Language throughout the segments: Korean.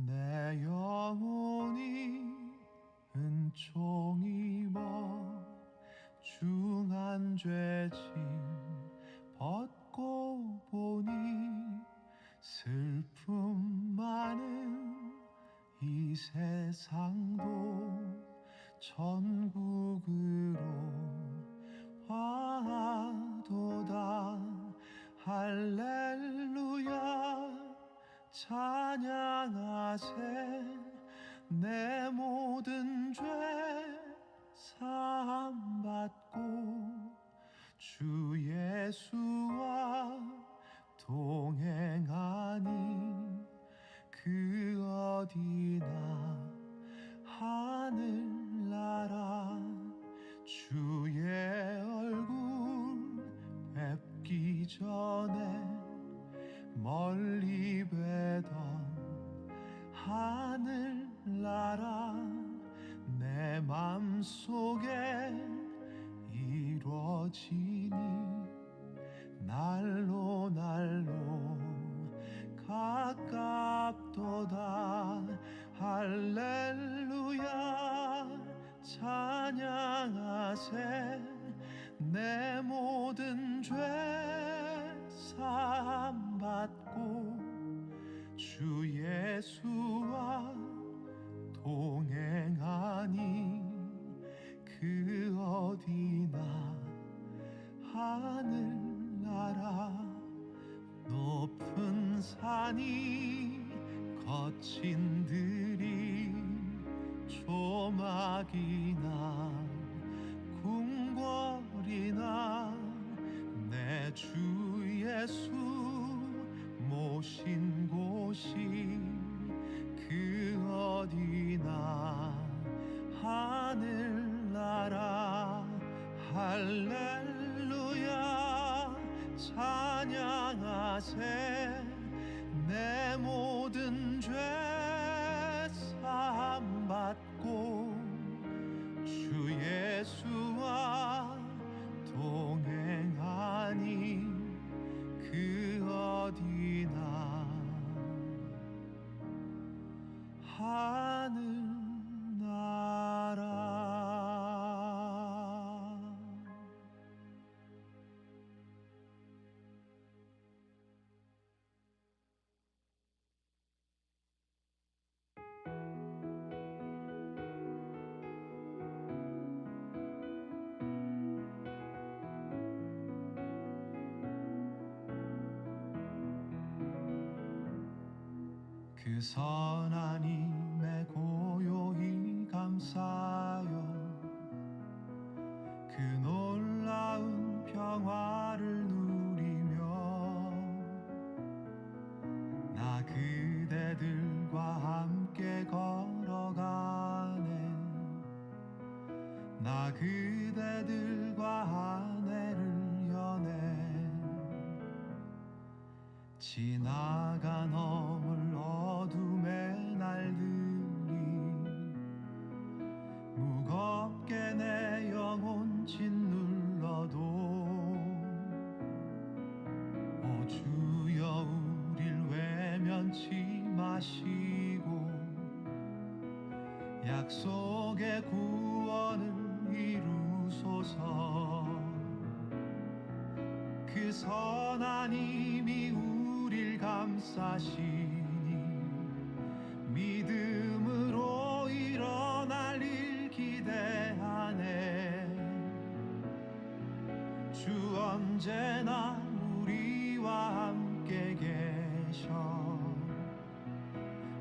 내 영혼이 은총이 중한 죄짐 벗고 보니 슬픔 많은 이 세상도 천국으로 와도다. 할렐루야 찬양하세. 내 모든 죄 사함받고 주 예수와 동행하니 그 어디나 하늘나라. 주의 얼굴 뵙기 전에 멀리 뵈던 하늘나라 내 맘속에 이루어지니 날로 날로 가깝도다. 할렐루야 찬양하세. 내 모든 죄 사함받고 주 예수와 동행하니 그 어디나 하늘나라. 높은 산이 거친 들이 조막이나 궁궐이나 내 주 예수 모신 곳이 그 어디나 하늘나라. 할렐루야 찬양하세. 내 모든 죄 사함받고 주 예수와 동행하니 그 어디나 하늘나라. 그 선한 힘에 고요히 감사여 그 놀라운 평화를 누리며 나 그대들과 함께 걸어가네. 나 그대들과 하늘을 여네. 지나가 넘을 어둠의 날들이 무겁게 내 영혼 짓눌러도 오 주여 우릴 외면치 마시고 약속의 구원을 이루소서. 그 선한 힘이 우릴 감싸시니 믿음으로 일어날 일 기대하네. 주 언제나 우리와 함께 계셔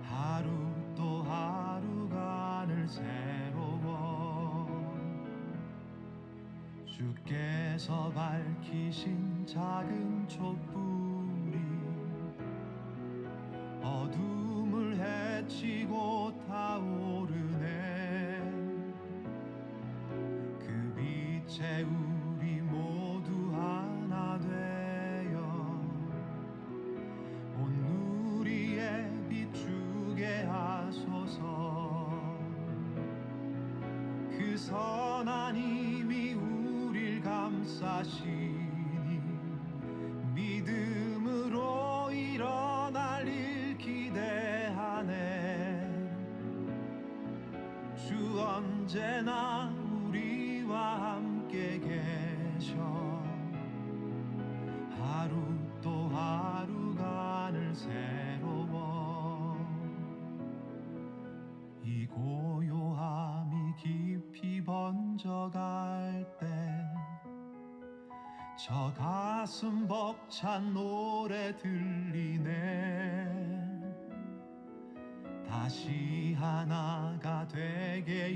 하루 또 하루가 늘 새로워. 주께서 밝히신 작은 촛불이 어둠을 헤치고 타오르네. 그 빛에 우리 모두 하나 되어 온 누리에 비추게 하소서. 그 선한 힘이 우릴 감싸시니 믿음으로 일어날 일 기대하네. 저 가슴 벅찬 노래 들리네. 다시 하나가 되게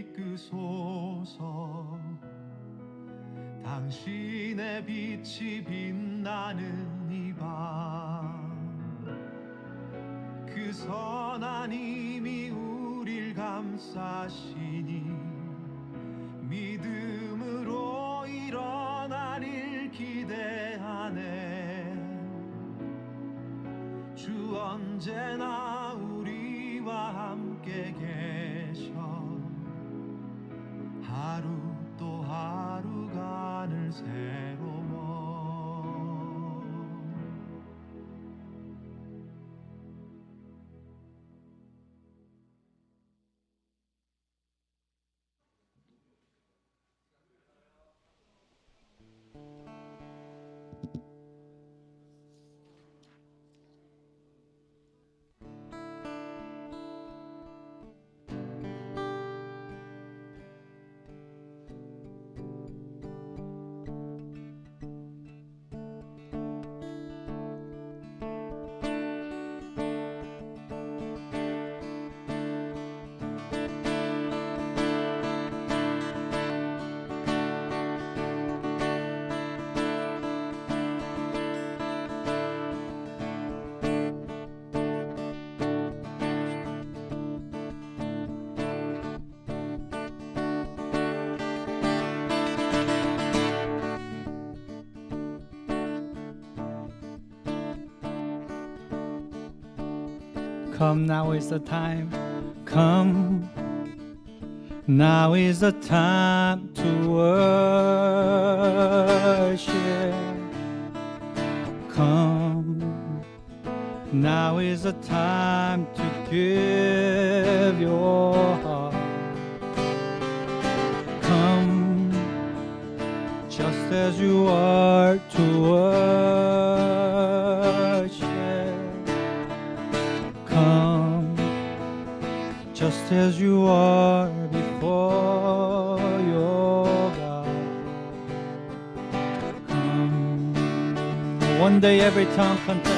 이끄소서. 당신의 빛이 빛나는 이 밤, 그 선한 힘이 우릴 감싸시니 믿음으로 일어나릴 기대하네. 주 언제나 우리와 함께 계셔. 하루 또 하루가 늘 새로워. Come, now is the time. Come, now is the time to worship. Come, now is the time to give your heart. Come, just as you are to worship. Come, just as you are before your God. Come, one day every tongue confess.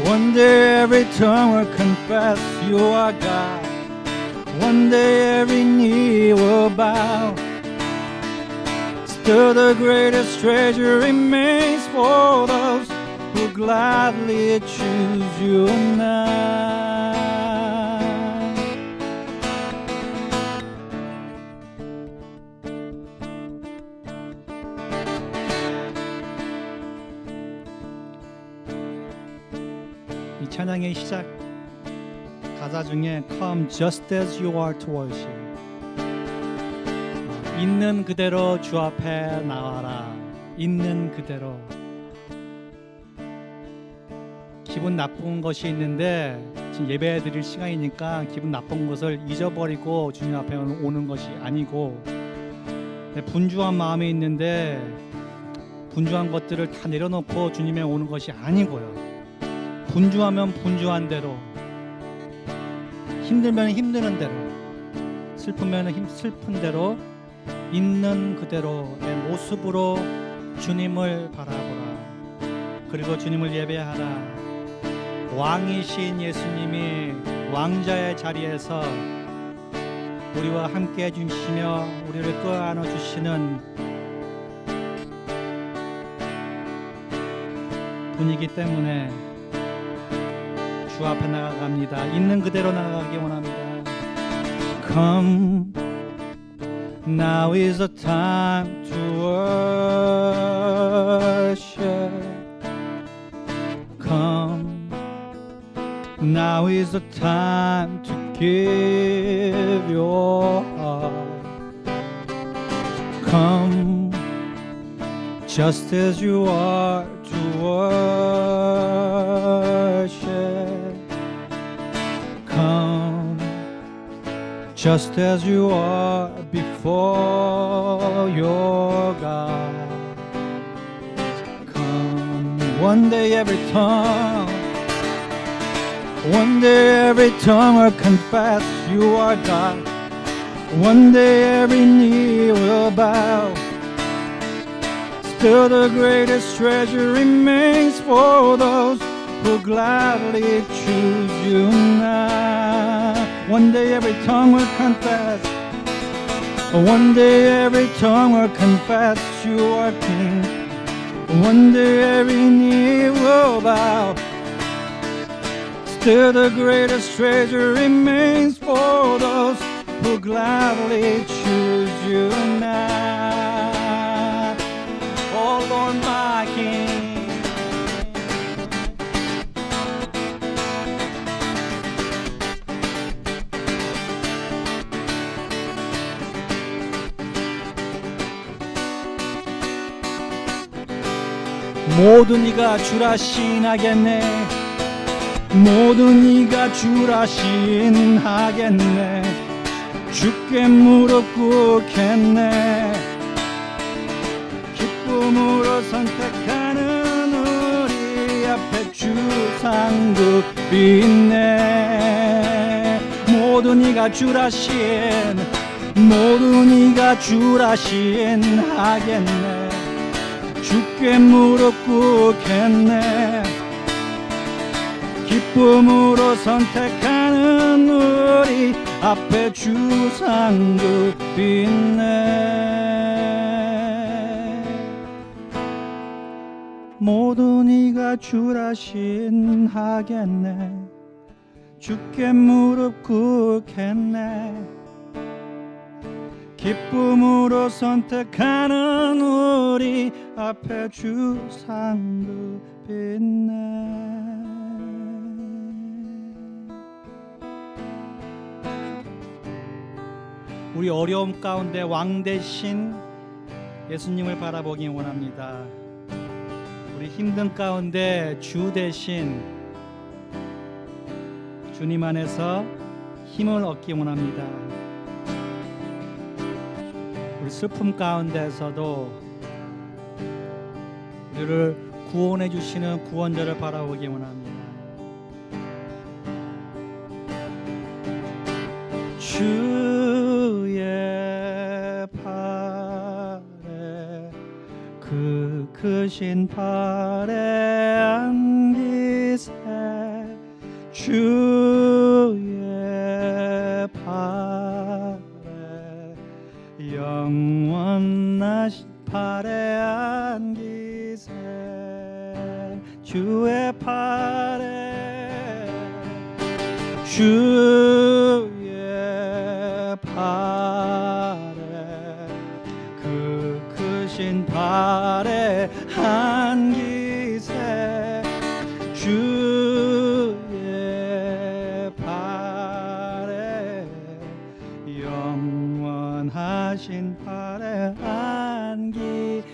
One day every tongue will confess you are God. One day every knee will bow. Still the greatest treasure remains for those who gladly choose you now. 이 찬양의 시작 가사 중에 Come just as you are to worship, 있는 그대로 주 앞에 나와라. 있는 그대로. 기분 나쁜 것이 있는데 지금 예배 드릴 시간이니까 기분 나쁜 것을 잊어버리고 주님 앞에 오는 것이 아니고, 분주한 마음이 있는데 분주한 것들을 다 내려놓고 주님에 오는 것이 아니고요. 분주하면 분주한 대로, 힘들면 힘드는 대로, 슬프면 슬픈 대로, 있는 그대로의 모습으로 주님을 바라보라. 그리고 주님을 예배하라. 왕이신 예수님이 왕자의 자리에서 우리와 함께 해주시며 우리를 끌어안아 주시는 분이기 때문에 주 앞에 나아갑니다. 있는 그대로 나아가기 원합니다. Come, now is the time to worship. Come, now is the time to give your heart. Come, just as you are to worship. Come, just as you are before your God. Come, one day every tongue will confess you are God. One day every knee will bow. Still the greatest treasure remains for those who gladly choose you now. One day every tongue will confess, one day every tongue will confess you are King. One day every knee will bow. Still the greatest treasure remains for those who gladly choose you now. Oh Lord my King. 모두 네가 주라 신하겠네. 모두 네가 주라 신하겠네. 주께 무릎 꿇겠네. 기쁨으로 선택하는 우리 앞에 주상급이 있네. 모두 네가 주라 신, 모두 네가 주라 신하겠네. 주께 무릎 꿇겠네. 기쁨으로 선택하는 우리 앞에 주상급이 있네. 모두 네가 주라 신하겠네. 주께 무릎 꿇겠네. 기쁨으로 선택하는 우리 앞에 주상급이 있네. 우리 어려움 가운데 왕 대신 예수님을 바라보기 원합니다. 우리 힘든 가운데 주 대신 주님 안에서 힘을 얻기 원합니다. 우리 슬픔 가운데서도 우리를 구원해 주시는 구원자를 바라보기 원합니다. 주의 팔에 그 크신 팔에 안기세. 주의 팔에 영원하신 팔에 안기세. 주의 팔에 주의 팔에 그 크신 팔에 안기세. 주의 팔에 영원하신 팔에 안기세.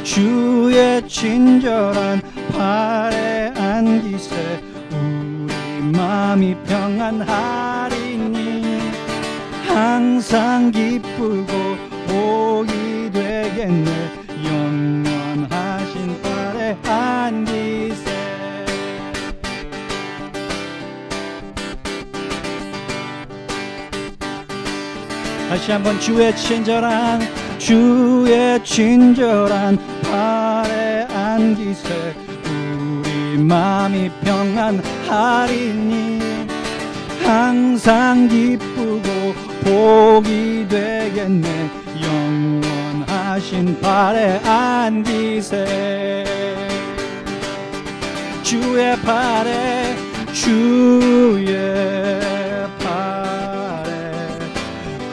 주의 친절한 팔에 안기세. 우리 마음이 평안하리니 항상 기쁘고 복이 되겠네. 영원하신 팔에 안기세. 다시 한번 주의 친절한 팔에 안기세. 우리 마음이 평안하리니 항상 기쁘고 복이 되겠네. 영원하신 팔에 안기세. 주의 팔에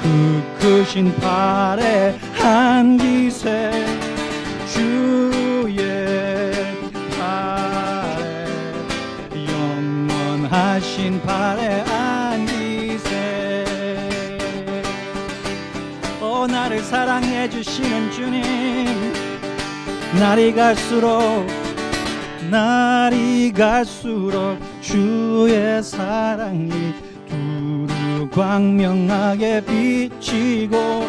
그 크신 팔에 안기세. 주의 팔에 영원하신 팔에 안기세. 나를 사랑해 주시는 주님, 날이 갈수록 주의 사랑이 두루 광명하게 비치고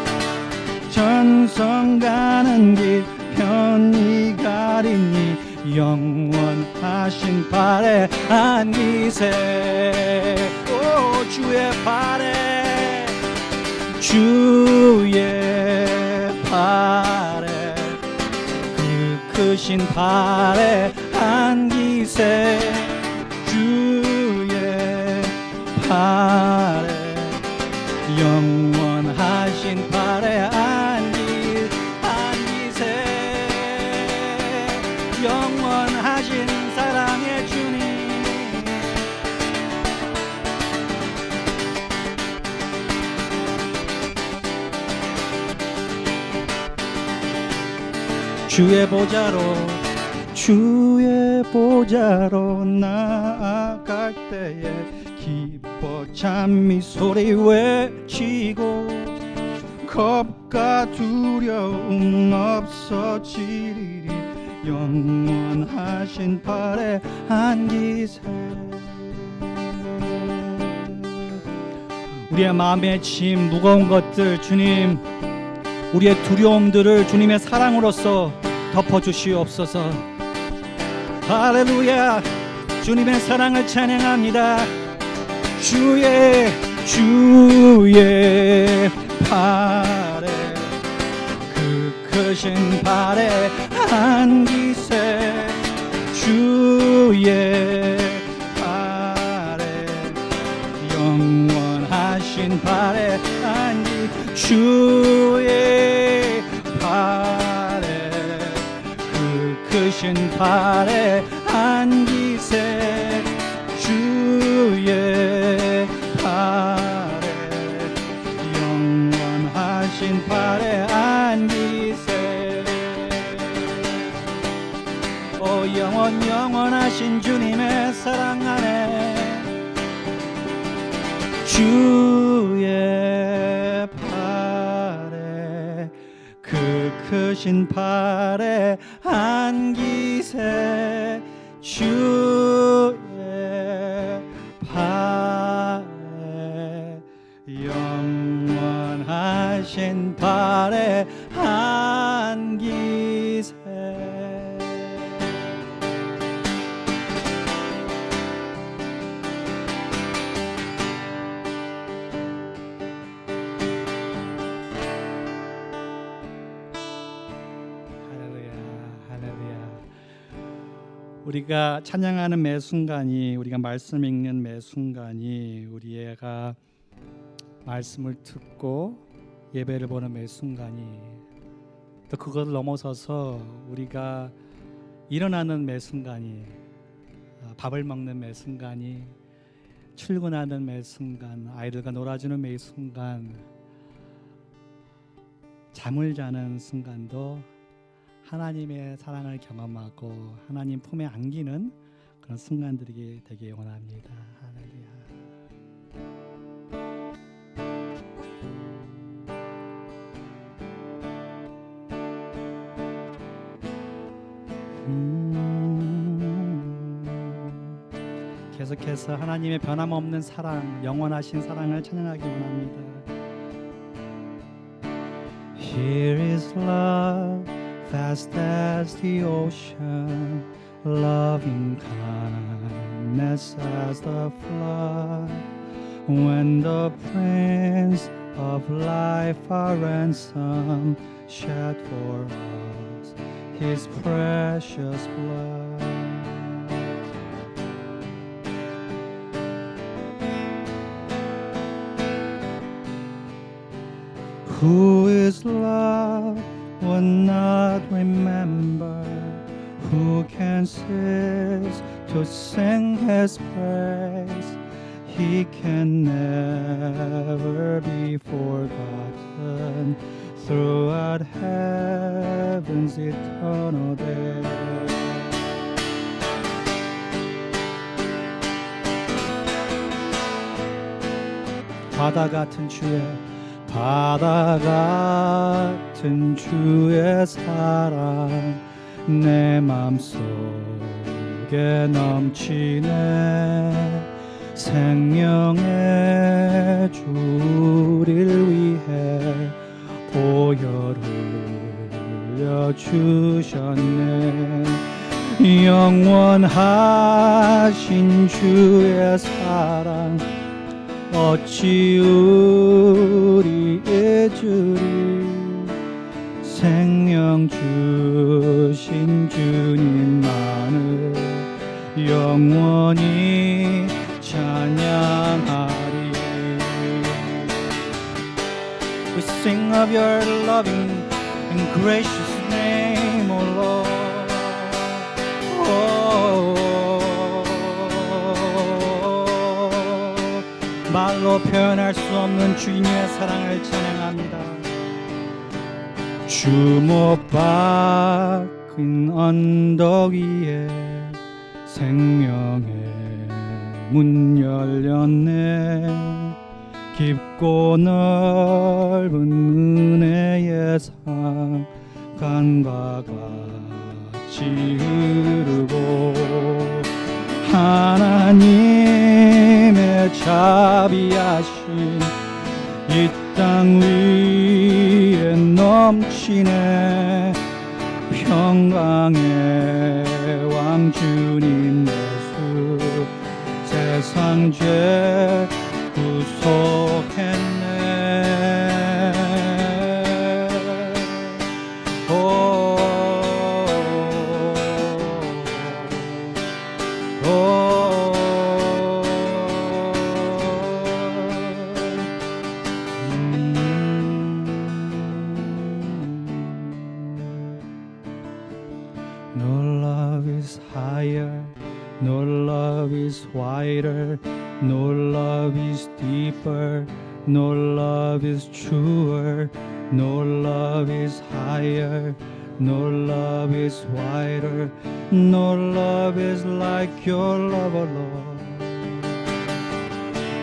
전성 가는 길 편히 가리니 영원하신 발에 안기세. 오 주의 발에 주의 발에 그 크신 발에 안기세. 주의 발에 영원하신 발에 안기세. 영원하신 사랑의 주님. 주의 보좌로 나아갈 때에 기뻐 찬미 소리 외치고 겁과 두려움 없어지리리. 영원하신 발에 안기세. 우리의 마음에 짐 무거운 것들 주님, 우리의 두려움들을 주님의 사랑으로서 덮어주시옵소서. 할렐루야. 주님의 사랑을 찬양합니다. 주의 발에 그 크신 발에 안기세. 주의 발에 영원하신 발에 안기. 주의 발에 그 크신 발에 안기세. 주의 발에 영원하신 발에 안기세. 오 영원하신 주님의 사랑 안에 주의 발에 그 크신 발에 안기세. 주의 발에 영원하신 발에 안기세. 우리가 찬양하는 매 순간이, 우리가 말씀 읽는 매 순간이, 우리가 말씀을 듣고 예배를 보는 매 순간이, 또 그것을 넘어서서 우리가 일어나는 매 순간이, 밥을 먹는 매 순간이, 출근하는 매 순간, 아이들과 놀아주는 매 순간, 잠을 자는 순간도 하나님의 사랑을 경험하고 하나님 품에 안기는 그런 순간들이 되길 원합니다. 할렐루야. 계속해서 하나님의 변함없는 사랑, 영원하신 사랑을 찬양하기 원합니다. Here is love, vast as the ocean, loving kindness as the flood. When the Prince of Life, our ransom, shed for us His precious blood. Who is love will not remember, who can cease to sing His praise? He can never be forgotten throughout heaven's eternal day. 바다 같은 주의 사랑 내 맘속에 넘치네. 생명의 주를 위해 보혈 흘려 주셨네. 영원하신 주의 사랑 어찌 우리 잊으리 생명 주신 주님만을 영원히 찬양하리. We sing of your loving and gracious name, O Lord. 말로 표현할 수 없는 주님의 사랑을 찬양합니다. 주목박은 언덕 위에 생명의 문 열렸네. 깊고 넓은 은혜의 상 강과 같이 흐르고 하나님의 자비하신 이 땅 위에 넘치네. 평강의 왕 주님 예수 세상 죄 구속했네. No love is higher, no love is wider, no love is deeper, no love is truer, no love is higher, no love is wider, no love is like your love, O Lord.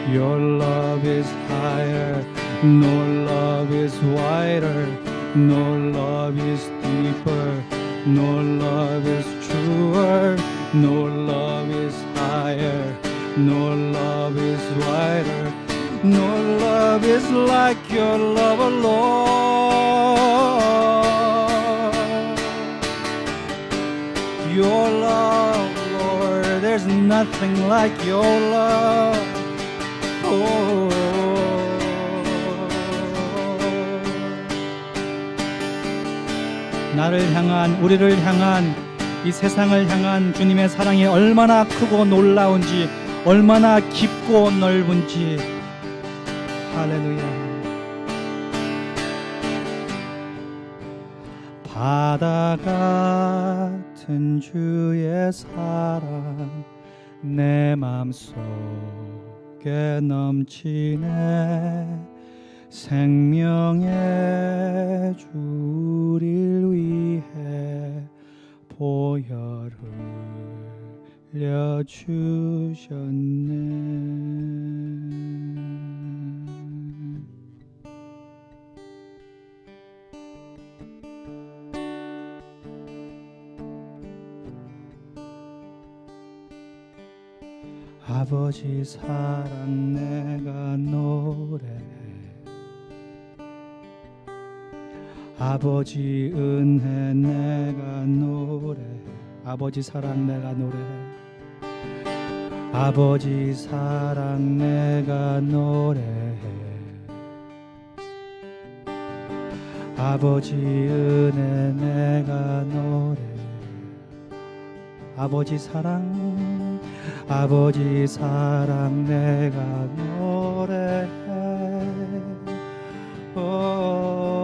Your love is higher, no love is wider, no love is deeper, no love is truer, no love is higher, no love is wider, no love is like your love, O Lord. Your love, Lord, there's nothing like your love. Oh. 나를 향한 우리를 향한 이 세상을 향한 주님의 사랑이 얼마나 크고 놀라운지 얼마나 깊고 넓은지. 할렐루야. 바다 같은 주의 사랑 내 맘속에 넘치네. 생명의 주 우릴 위해 보혈을 흘려주셨네. 아버지 사랑 내가 노래해. 아버지 은혜 내가 노래해. 아버지 사랑 내가 노래해. 아버지 사랑 내가 노래해. 아버지 은혜 내가 노래해. 아버지 사랑 아버지 사랑 내가 노래해. 오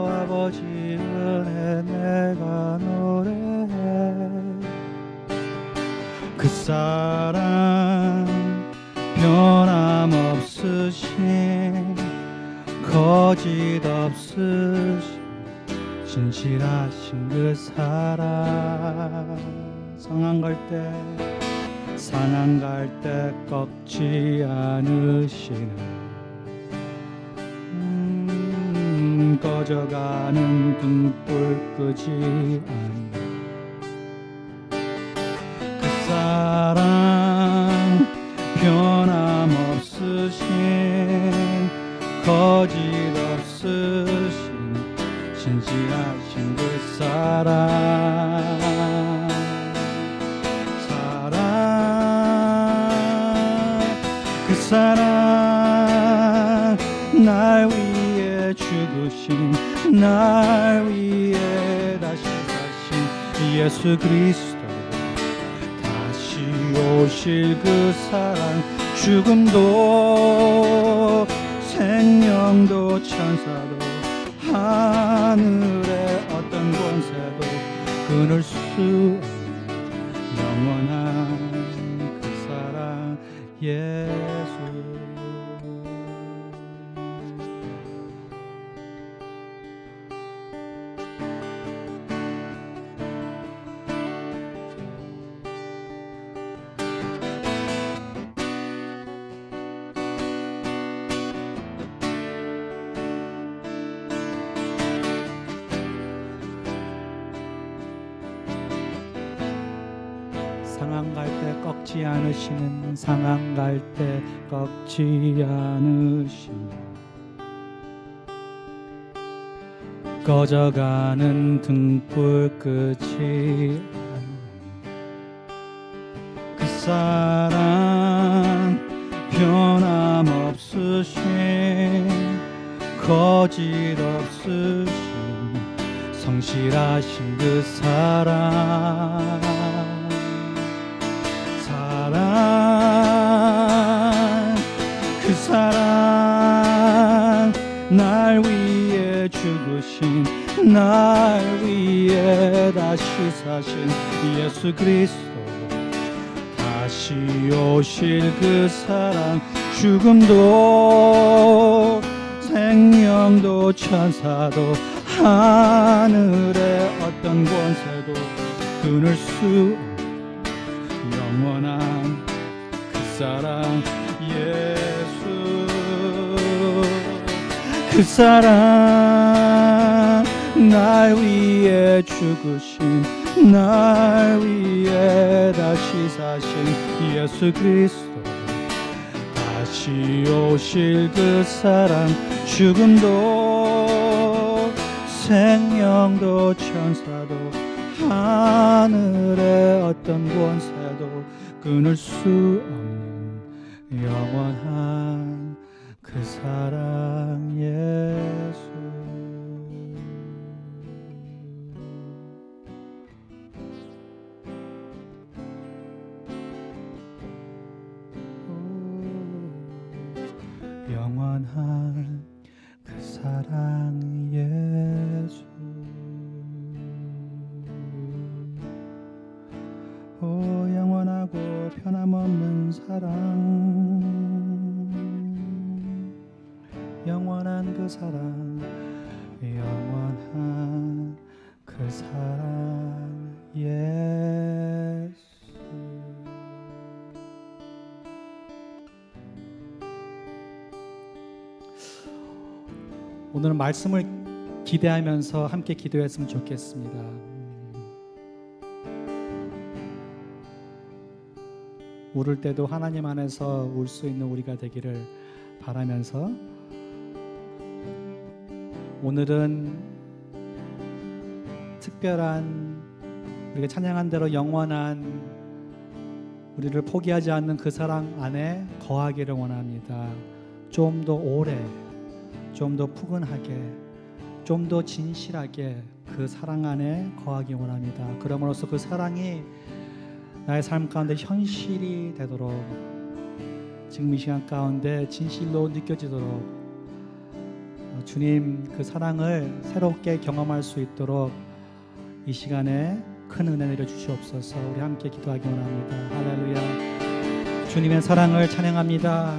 아버지 은혜 내가 노래해. 그 사랑 변함없으신 거짓 없으신 신실하신 그 사랑. 상한 갈 때 꺾지 않으시는 꺼져가는 등불 끄지 않는 그 사랑 변함없으신 거짓 없으신 신실하신 그 사랑. 사랑 날 위해 죽으신 날 위해 다시 사신 예수 그리스도 다시 오실 그 사랑 죽음도 생명도 천사도 하늘의 어떤 권세도 끊을 수 없는 영원한 그 사랑 예수. 상한 갈 때 꺾지 않으시는 상한 갈 때 꺾지 않으시는 꺼져가는 등불 끝이 그 사랑 변함없으신 거짓 없으신 성실하신 그 사랑 그 사랑 날 위해 죽으신 날 위해 다시 사신 예수 그리스도 다시 오실 그 사랑 죽음도 생명도 천사도 하늘의 어떤 권세도 끊을 수 영원한 그 사랑 예수 그 사랑 날 위해 죽으신 날 위해 다시 사신 예수 그리스도 다시 오실 그 사랑 죽음도 생명도 천사도 하늘의 어떤 권세도 끊을 수 없는 영원한 그 사랑 예수 영원한 그 사랑 예수 영원하고 변함없는 사랑 영원한 그 사랑 영원한 그 사랑 예수 오늘은 말씀을 기대하면서 함께 기도했으면 좋겠습니다. 울을 때도 하나님 안에서 울 수 있는 우리가 되기를 바라면서 오늘은 특별한 우리가 찬양한 대로 영원한 우리를 포기하지 않는 그 사랑 안에 거하기를 원합니다. 좀 더 오래 좀 더 푸근하게 좀 더 진실하게 그 사랑 안에 거하기 원합니다. 그럼으로써 그 사랑이 나의 삶 가운데 현실이 되도록 지금 이 시간 가운데 진실로 느껴지도록 주님 그 사랑을 새롭게 경험할 수 있도록 이 시간에 큰 은혜 내려 주시옵소서. 우리 함께 기도하기 원합니다. 할렐루야. 주님의 사랑을 찬양합니다.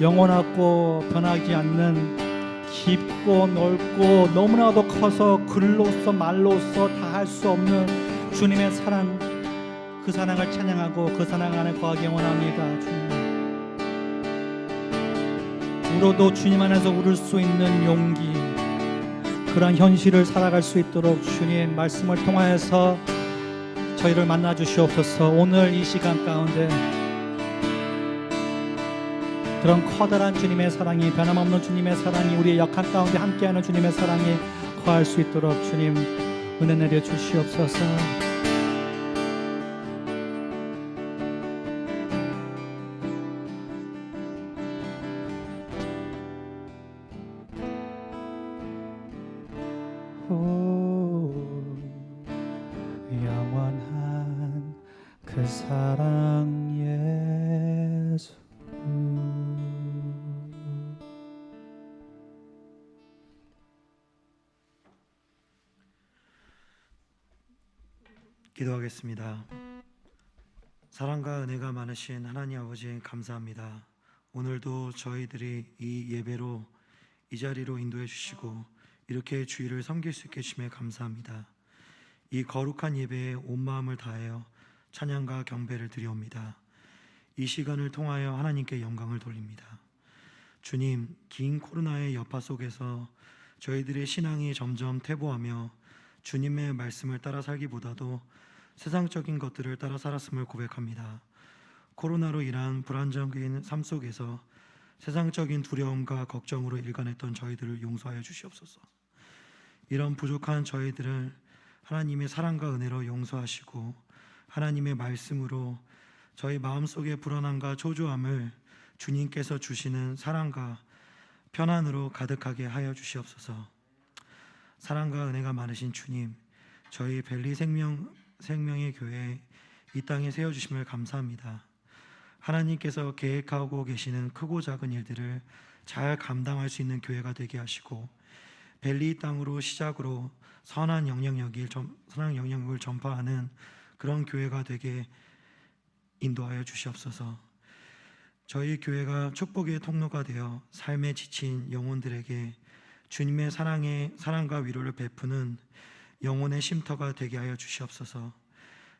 영원하고 변하지 않는 깊고 넓고 너무나도 커서 글로써 말로써 다 할 수 없는 주님의 사랑 그 사랑을 찬양하고 그 사랑 안에 거하기 원합니다. 주님 울어도 주님 안에서 울을 수 있는 용기 그런 현실을 살아갈 수 있도록 주님 말씀을 통하여서 저희를 만나 주시옵소서. 오늘 이 시간 가운데 그런 커다란 주님의 사랑이 변함없는 주님의 사랑이 우리의 역한 가운데 함께하는 주님의 사랑이 거할 수 있도록 주님 은혜 내려 주시옵소서. 오, 영원한 그 사랑 예수. 기도하겠습니다. 사랑과 은혜가 많으신 하나님 아버지 감사합니다. 오늘도 저희들이 이 예배로 이 자리로 인도해 주시고 이렇게 주의를 섬길 수 있게 해주심에 감사합니다. 이 거룩한 예배에 온 마음을 다하여 찬양과 경배를 드리옵니다. 이 시간을 통하여 하나님께 영광을 돌립니다. 주님, 긴 코로나의 여파 속에서 저희들의 신앙이 점점 퇴보하며 주님의 말씀을 따라 살기보다도 세상적인 것들을 따라 살았음을 고백합니다. 코로나로 인한 불안정인 삶 속에서 세상적인 두려움과 걱정으로 일관했던 저희들을 용서하여 주시옵소서. 이런 부족한 저희들을 하나님의 사랑과 은혜로 용서하시고 하나님의 말씀으로 저희 마음속의 불안함과 초조함을 주님께서 주시는 사랑과 편안으로 가득하게 하여 주시옵소서. 사랑과 은혜가 많으신 주님, 저희 벨리 생명의 교회 이 땅에 세워주심을 감사합니다. 하나님께서 계획하고 계시는 크고 작은 일들을 잘 감당할 수 있는 교회가 되게 하시고 벨리 땅으로 시작으로 선한 영향력을 전파하는 그런 교회가 되게 인도하여 주시옵소서. 저희 교회가 축복의 통로가 되어 삶에 지친 영혼들에게 주님의 사랑과 위로를 베푸는 영혼의 쉼터가 되게 하여 주시옵소서.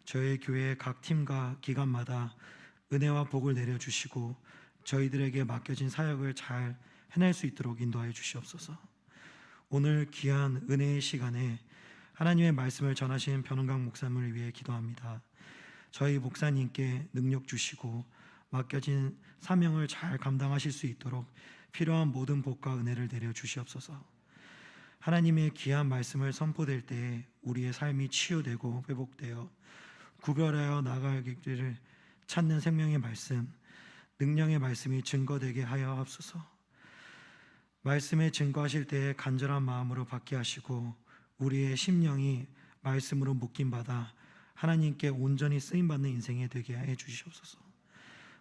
저희 교회의 각 팀과 기관마다 은혜와 복을 내려주시고 저희들에게 맡겨진 사역을 잘 해낼 수 있도록 인도하여 주시옵소서. 오늘 귀한 은혜의 시간에 하나님의 말씀을 전하신 변은강 목사님을 위해 기도합니다. 저희 목사님께 능력 주시고 맡겨진 사명을 잘 감당하실 수 있도록 필요한 모든 복과 은혜를 내려주시옵소서. 하나님의 귀한 말씀을 선포될 때에 우리의 삶이 치유되고 회복되어 구별하여 나아가기를 찾는 생명의 말씀, 능력의 말씀이 증거되게 하여 합소서. 말씀에 증거하실 때에 간절한 마음으로 받게 하시고 우리의 심령이 말씀으로 묶임받아 하나님께 온전히 쓰임받는 인생이 되게 해 주시옵소서.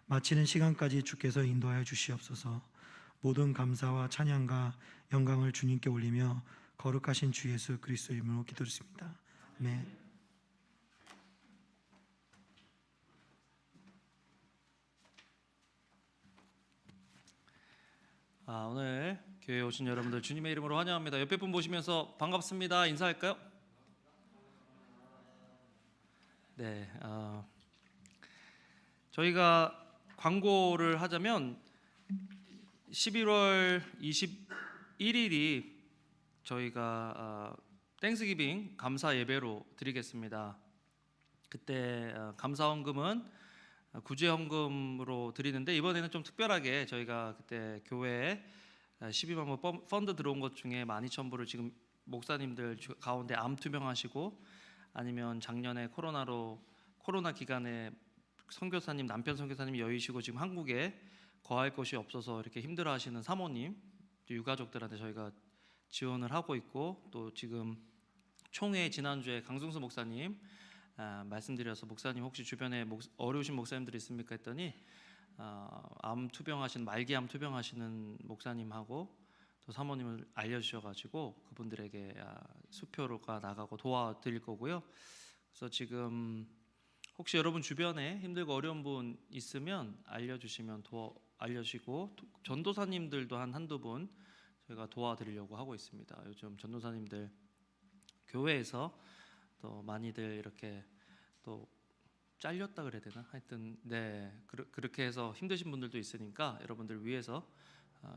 마치는 시간까지 주께서 인도하여 주시옵소서. 모든 감사와 찬양과 영광을 주님께 올리며 거룩하신 주 예수 그리스도 이름으로 기도드립니다. 아멘. 오늘 교회에 오신 여러분들 주님의 이름으로 환영합니다. 옆에 분 보시면서 반갑습니다 인사할까요? 네, 저희가 광고를 하자면 11월 21일이 저희가 땡스기빙 감사 예배로 드리겠습니다. 그때 감사헌금은 구제헌금으로 드리는데 이번에는 좀 특별하게 저희가 그때 교회에 12만 원 펀드 들어온 것 중에 12,000불을 지금 목사님들 가운데 암 투병하시고 아니면 작년에 코로나 기간에 선교사님 남편 선교사님이 여의시고 지금 한국에 거할 곳이 없어서 이렇게 힘들어하시는 사모님 유가족들한테 저희가 지원을 하고 있고 또 지금 총회 지난주에 강승수 목사님 말씀드려서 목사님 혹시 주변에 어려우신 목사님들 있습니까 했더니 암 투병하신 말기암 투병하시는 목사님하고 또 사모님을 알려주셔가지고 그분들에게 수표가 나가고 도와드릴 거고요. 그래서 지금 혹시 여러분 주변에 힘들고 어려운 분 있으면 알려주시면 알려주시고 전도사님들도 한두 분 저희가 도와드리려고 하고 있습니다. 요즘 전도사님들 교회에서 또 많이들 이렇게 또 잘렸다 그래야 되나? 하여튼 네 그렇게 해서 힘드신 분들도 있으니까 여러분들 위해서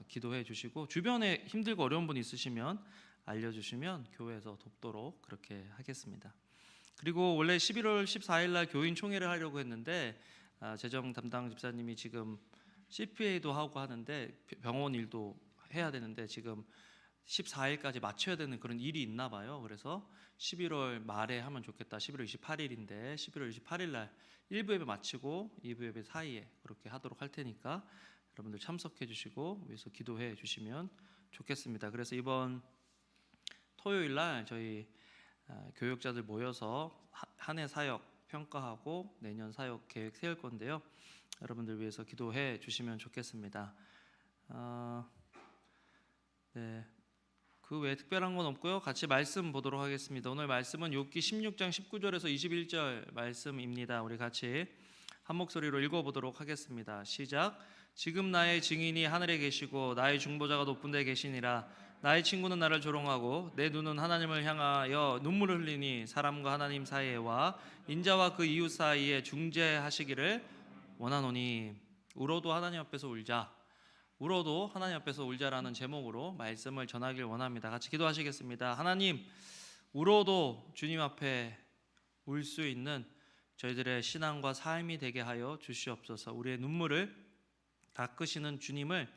기도해 주시고 주변에 힘들고 어려운 분 있으시면 알려주시면 교회에서 돕도록 그렇게 하겠습니다. 그리고 원래 11월 14일 날 교인 총회를 하려고 했는데 재정 담당 집사님이 지금 CPA도 하고 하는데 병원 일도 해야 되는데 지금 14일까지 맞춰야 되는 그런 일이 있나 봐요. 그래서 11월 말에 하면 좋겠다. 11월 28일인데 11월 28일 날 1부 예배 마치고 2부 예배 사이에 그렇게 하도록 할 테니까 여러분들 참석해 주시고 위해서 기도해 주시면 좋겠습니다. 그래서 이번 토요일 날 저희 교역자들 모여서 한 해 사역 평가하고 내년 사역 계획 세울 건데요. 여러분들 위해서 기도해 주시면 좋겠습니다. 네. 그 외에 특별한 건 없고요. 같이 말씀 보도록 하겠습니다. 오늘 말씀은 욥기 16장 19절에서 21절 말씀입니다. 우리 같이 한 목소리로 읽어보도록 하겠습니다. 시작. 지금 나의 증인이 하늘에 계시고 나의 중보자가 높은 데 계시니라. 나의 친구는 나를 조롱하고 내 눈은 하나님을 향하여 눈물을 흘리니 사람과 하나님 사이에와 인자와 그 이웃 사이에 중재하시기를 원하노니. 울어도 하나님 앞에서 울자. 울어도 하나님 앞에서 울자라는 제목으로 말씀을 전하길 원합니다. 같이 기도하시겠습니다. 하나님, 울어도 주님 앞에 울 수 있는 저희들의 신앙과 삶이 되게 하여 주시옵소서. 우리의 눈물을 닦으시는 주님을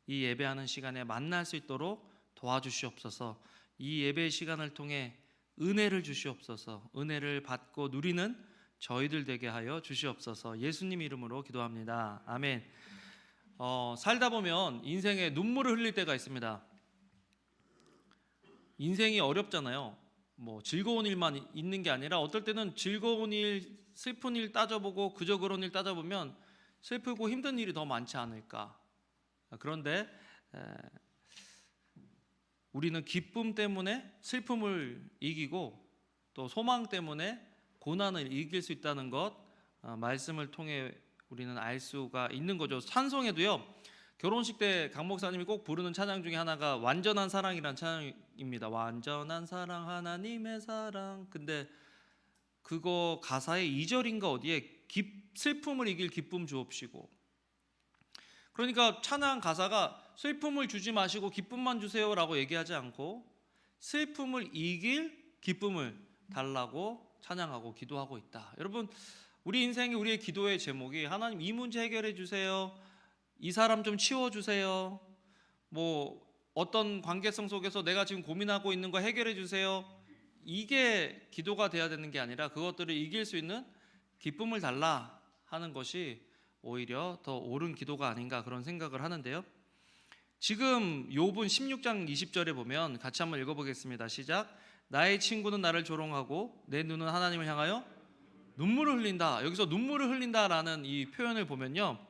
이 예배하는 시간에 만날 수 있도록 도와주시옵소서. 이 예배 시간을 통해 은혜를 주시옵소서. 은혜를 받고 누리는 저희들 되게 하여 주시옵소서. 예수님 이름으로 기도합니다. 아멘. 살다 보면 인생에 눈물을 흘릴 때가 있습니다. 인생이 어렵잖아요. 뭐 즐거운 일만 있는 게 아니라 어떨 때는 즐거운 일, 슬픈 일 따져보고 그저 그런 일 따져보면 슬프고 힘든 일이 더 많지 않을까. 그런데 우리는 기쁨 때문에 슬픔을 이기고 또 소망 때문에 고난을 이길 수 있다는 것, 말씀을 통해 우리는 알 수가 있는 거죠. 찬송에도요, 결혼식 때 강 목사님이 꼭 부르는 찬양 중에 하나가 완전한 사랑이란 찬양입니다. 완전한 사랑, 하나님의 사랑. 근데 그거 가사의 2절인가 어디에 슬픔을 이길 기쁨 주옵시고. 그러니까 찬양 가사가 슬픔을 주지 마시고 기쁨만 주세요라고 얘기하지 않고 슬픔을 이길 기쁨을 달라고 찬양하고 기도하고 있다. 여러분, 우리 인생의 우리의 기도의 제목이 하나님 이 문제 해결해 주세요. 이 사람 좀 치워 주세요. 뭐 어떤 관계성 속에서 내가 지금 고민하고 있는 거 해결해 주세요. 이게 기도가 돼야 되는 게 아니라 그것들을 이길 수 있는 기쁨을 달라 하는 것이 오히려 더 옳은 기도가 아닌가 그런 생각을 하는데요. 지금 욥은 16장 20절에 보면 같이 한번 읽어보겠습니다. 시작. 나의 친구는 나를 조롱하고 내 눈은 하나님을 향하여 눈물을 흘린다. 여기서 눈물을 흘린다라는 이 표현을 보면요,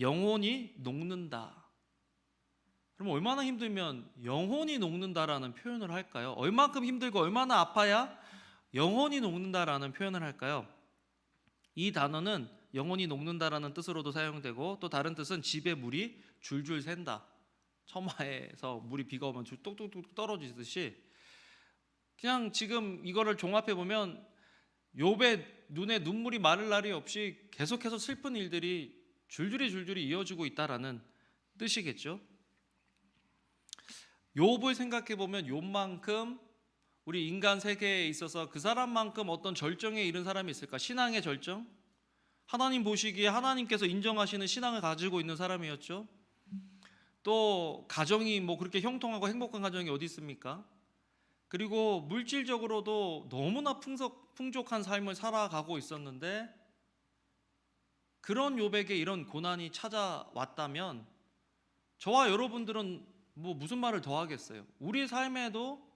영혼이 녹는다. 그럼 얼마나 힘들면 영혼이 녹는다라는 표현을 할까요? 얼마큼 힘들고 얼마나 아파야 영혼이 녹는다라는 표현을 할까요? 이 단어는 영혼이 녹는다라는 뜻으로도 사용되고 또 다른 뜻은 집에 물이 줄줄 샌다. 처마에서 물이 비가 오면 뚝뚝뚝 떨어지듯이 그냥 지금 이거를 종합해 보면 욥의 눈에 눈물이 마를 날이 없이 계속해서 슬픈 일들이 줄줄이 이어지고 있다라는 뜻이겠죠. 욥을 생각해 보면 욥만큼 우리 인간 세계에 있어서 그 사람만큼 어떤 절정에 이른 사람이 있을까? 신앙의 절정? 하나님 보시기에 하나님께서 인정하시는 신앙을 가지고 있는 사람이었죠. 또 가정이 뭐 그렇게 형통하고 행복한 가정이 어디 있습니까? 그리고 물질적으로도 너무나 풍족한 삶을 살아가고 있었는데 그런 욥에게 이런 고난이 찾아왔다면 저와 여러분들은 뭐 무슨 말을 더 하겠어요? 우리 삶에도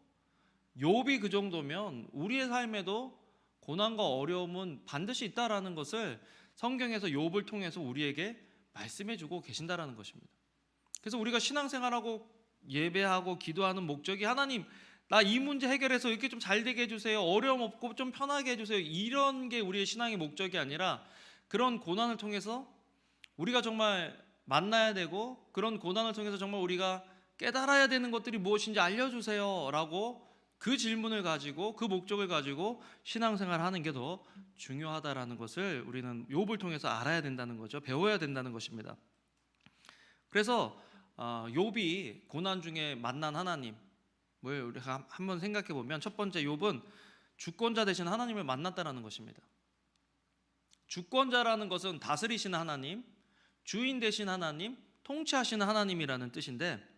욥이 그 정도면 우리의 삶에도 고난과 어려움은 반드시 있다라는 것을 성경에서 욥을 통해서 우리에게 말씀해주고 계신다라는 것입니다. 그래서 우리가 신앙생활하고 예배하고 기도하는 목적이 하나님 나 이 문제 해결해서 이렇게 좀 잘 되게 해주세요. 어려움 없고 좀 편하게 해주세요. 이런 게 우리의 신앙의 목적이 아니라 그런 고난을 통해서 우리가 정말 만나야 되고 그런 고난을 통해서 정말 우리가 깨달아야 되는 것들이 무엇인지 알려주세요 라고 그 질문을 가지고 그 목적을 가지고 신앙생활을 하는 게 더 중요하다라는 것을 우리는 욥을 통해서 알아야 된다는 거죠. 배워야 된다는 것입니다. 그래서 욥이 고난 중에 만난 하나님을 우리가 한번 생각해 보면 첫 번째 욥은 주권자 되신 하나님을 만났다라는 것입니다. 주권자라는 것은 다스리시는 하나님, 주인 되신 하나님, 통치하시는 하나님이라는 뜻인데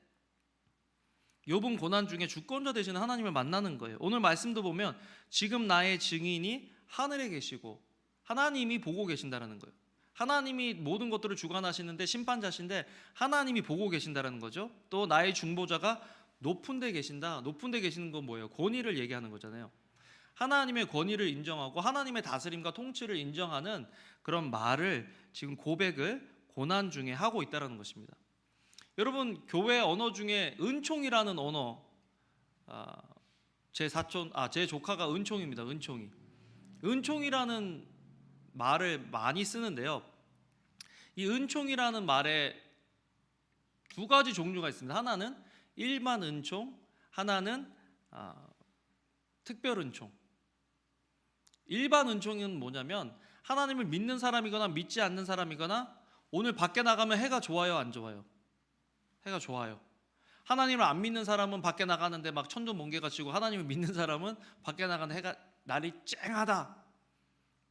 욥은 고난 중에 주권자 되시는 하나님을 만나는 거예요. 오늘 말씀도 보면 지금 나의 증인이 하늘에 계시고 하나님이 보고 계신다라는 거예요. 하나님이 모든 것들을 주관하시는데 심판자신데 하나님이 보고 계신다라는 거죠. 또 나의 중보자가 높은 데 계신다. 높은 데 계시는 건 뭐예요? 권위를 얘기하는 거잖아요. 하나님의 권위를 인정하고 하나님의 다스림과 통치를 인정하는 그런 말을 지금 고백을 고난 중에 하고 있다는 것입니다. 여러분, 교회 언어 중에 은총이라는 언어, 제 조카가 은총입니다. 은총이라는 말을 많이 쓰는데요. 이 은총이라는 말에 두 가지 종류가 있습니다. 하나는 일반 은총, 하나는 특별 은총. 일반 은총은 뭐냐면 하나님을 믿는 사람이거나 믿지 않는 사람이거나 오늘 밖에 나가면 해가 좋아요, 안 좋아요? 해가 좋아요. 하나님을 안 믿는 사람은 밖에 나가는데 막 천둥번개가 치고, 하나님을 믿는 사람은 밖에 나가는 해가 날이 쨍하다.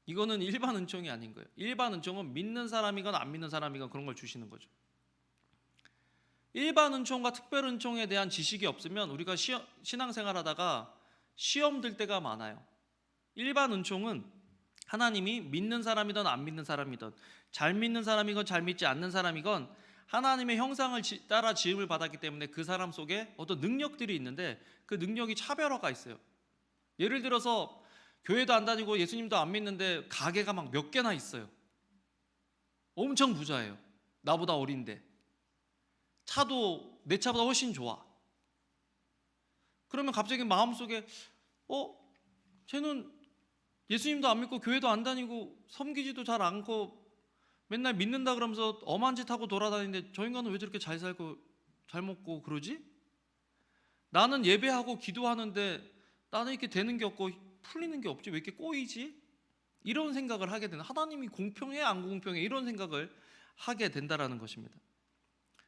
이거는 일반 은총이 아닌 거예요. 일반 은총은 믿는 사람이거나 안 믿는 사람이거나 그런 걸 주시는 거죠. 일반 은총과 특별 은총에 대한 지식이 없으면 우리가 신앙생활하다가 시험 들 때가 많아요. 일반 은총은 하나님이 믿는 사람이든 안 믿는 사람이든, 잘 믿는 사람이건 잘 믿지 않는 사람이건 하나님의 형상을 따라 지음을 받았기 때문에 그 사람 속에 어떤 능력들이 있는데 그 능력이 차별화가 있어요. 예를 들어서 교회도 안 다니고 예수님도 안 믿는데 가게가 막 몇 개나 있어요. 엄청 부자예요. 나보다 어린데 차도 내 차보다 훨씬 좋아. 그러면 갑자기 마음속에 쟤는 예수님도 안 믿고 교회도 안 다니고 섬기지도 잘 않고 맨날 믿는다 그러면서 엄한 짓 하고 돌아다니는데 저 인간은 왜 저렇게 잘 살고 잘 먹고 그러지? 나는 예배하고 기도하는데 나는 이렇게 되는 게 없고 풀리는 게 없지, 왜 이렇게 꼬이지? 이런 생각을 하게 되는, 하나님이 공평해 안 공평해 이런 생각을 하게 된다라는 것입니다.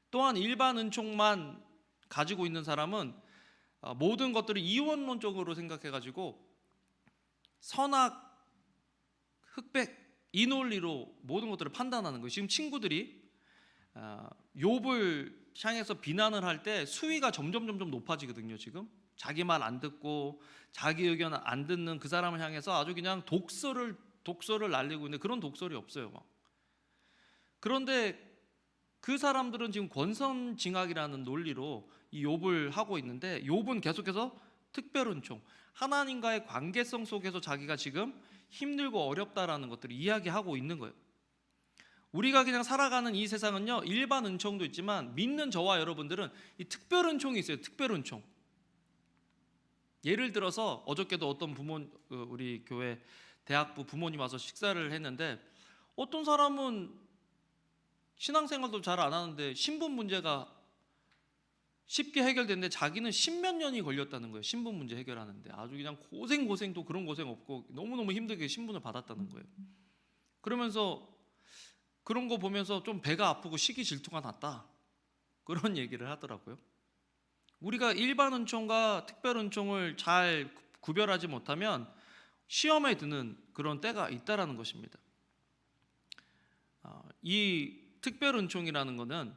또한 일반 은총만 가지고 있는 사람은 모든 것들을 이원론적으로 생각해가지고 선악, 흑백 이 논리로 모든 것들을 판단하는 거예요. 지금 친구들이 욥을 향해서 비난을 할 때 수위가 점점 높아지거든요. 지금 자기 말 안 듣고 자기 의견 안 듣는 그 사람을 향해서 아주 그냥 독설을 날리고 있는데 그런 독설이 없어요. 막. 그런데 그 사람들은 지금 권선징악이라는 논리로 이 욥을 하고 있는데, 욥은 계속해서 특별은총, 하나님과의 관계성 속에서 자기가 지금 힘들고 어렵다라는 것들을 이야기하고 있는 거예요. 우리가 그냥 살아가는 이 세상은요, 일반 은총도 있지만 믿는 저와 여러분들은 이 특별 은총이 있어요. 특별 은총. 예를 들어서 어저께도 어떤 우리 교회 대학부 부모님 와서 식사를 했는데, 어떤 사람은 신앙생활도 잘 안 하는데 신분 문제가 쉽게 해결됐는데 자기는 십몇 년이 걸렸다는 거예요. 신분 문제 해결하는데 아주 그냥 고생도 그런 고생 없고 너무너무 힘들게 신분을 받았다는 거예요. 그러면서 그런 거 보면서 좀 배가 아프고 시기 질투가 났다, 그런 얘기를 하더라고요. 우리가 일반 은총과 특별 은총을 잘 구별하지 못하면 시험에 드는 그런 때가 있다라는 것입니다. 이 특별 은총이라는 거는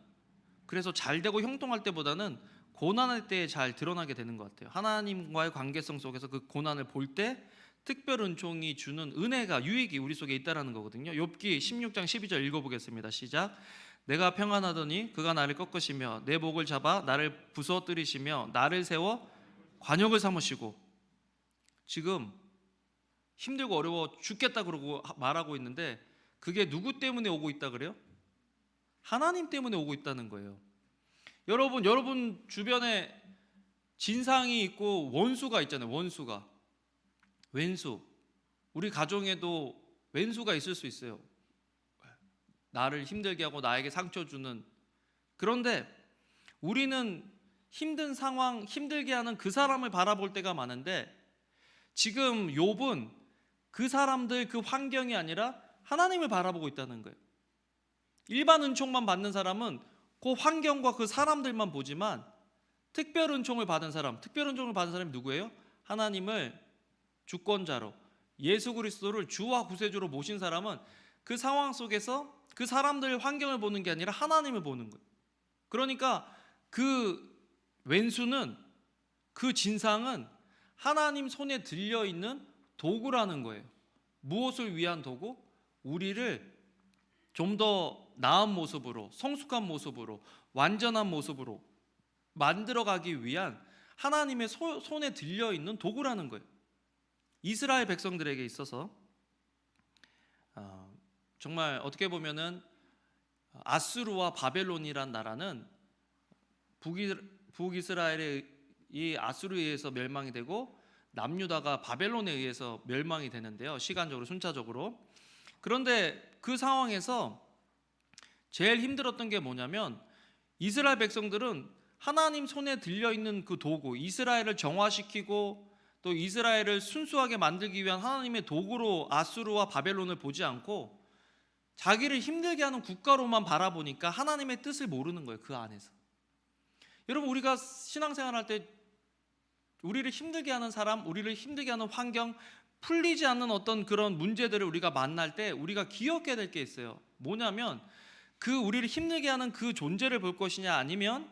그래서 잘 되고 형통할 때보다는 고난할 때에 잘 드러나게 되는 것 같아요. 하나님과의 관계성 속에서 그 고난을 볼 때 특별 은총이 주는 은혜가, 유익이 우리 속에 있다라는 거거든요. 욥기 16장 12절 읽어보겠습니다. 시작. 내가 평안하더니 그가 나를 꺾으시며 내 목을 잡아 나를 부서뜨리시며 나를 세워 관역을 삼으시고. 지금 힘들고 어려워 죽겠다 그러고 말하고 있는데 그게 누구 때문에 오고 있다 그래요? 하나님 때문에 오고 있다는 거예요. 여러분 주변에 진상이 있고 원수가 있잖아요. 왼수. 우리 가정에도 왼수가 있을 수 있어요. 나를 힘들게 하고 나에게 상처 주는. 그런데 우리는 힘든 상황, 힘들게 하는 그 사람을 바라볼 때가 많은데, 지금 욥은 그 사람들, 그 환경이 아니라 하나님을 바라보고 있다는 거예요. 일반 은총만 받는 사람은 그 환경과 그 사람들만 보지만 특별 은총을 받은 사람이 누구예요? 하나님을 주권자로, 예수 그리스도를 주와 구세주로 모신 사람은 그 상황 속에서 그 사람들 환경을 보는 게 아니라 하나님을 보는 거예요. 그러니까 그 왼수는, 그 진상은 하나님 손에 들려있는 도구라는 거예요. 무엇을 위한 도구? 우리를 좀 더 나은 모습으로, 성숙한 모습으로, 완전한 모습으로 만들어가기 위한 하나님의 손에 들려 있는 도구라는 거예요. 이스라엘 백성들에게 있어서 정말 어떻게 보면은 아수르와 바벨론이란 나라는 북이스라엘의 이 아수르에 의해서 멸망이 되고 남유다가 바벨론에 의해서 멸망이 되는데요. 시간적으로 순차적으로. 그런데 그 상황에서 제일 힘들었던 게 뭐냐면 이스라엘 백성들은 하나님 손에 들려 있는 그 도구, 이스라엘을 정화시키고 또 이스라엘을 순수하게 만들기 위한 하나님의 도구로 아수르와 바벨론을 보지 않고 자기를 힘들게 하는 국가로만 바라보니까 하나님의 뜻을 모르는 거예요. 그 안에서. 여러분, 우리가 신앙생활할 때 우리를 힘들게 하는 사람, 우리를 힘들게 하는 환경, 풀리지 않는 어떤 그런 문제들을 우리가 만날 때 우리가 기억해야 될 게 있어요. 뭐냐면 그 우리를 힘들게 하는 그 존재를 볼 것이냐, 아니면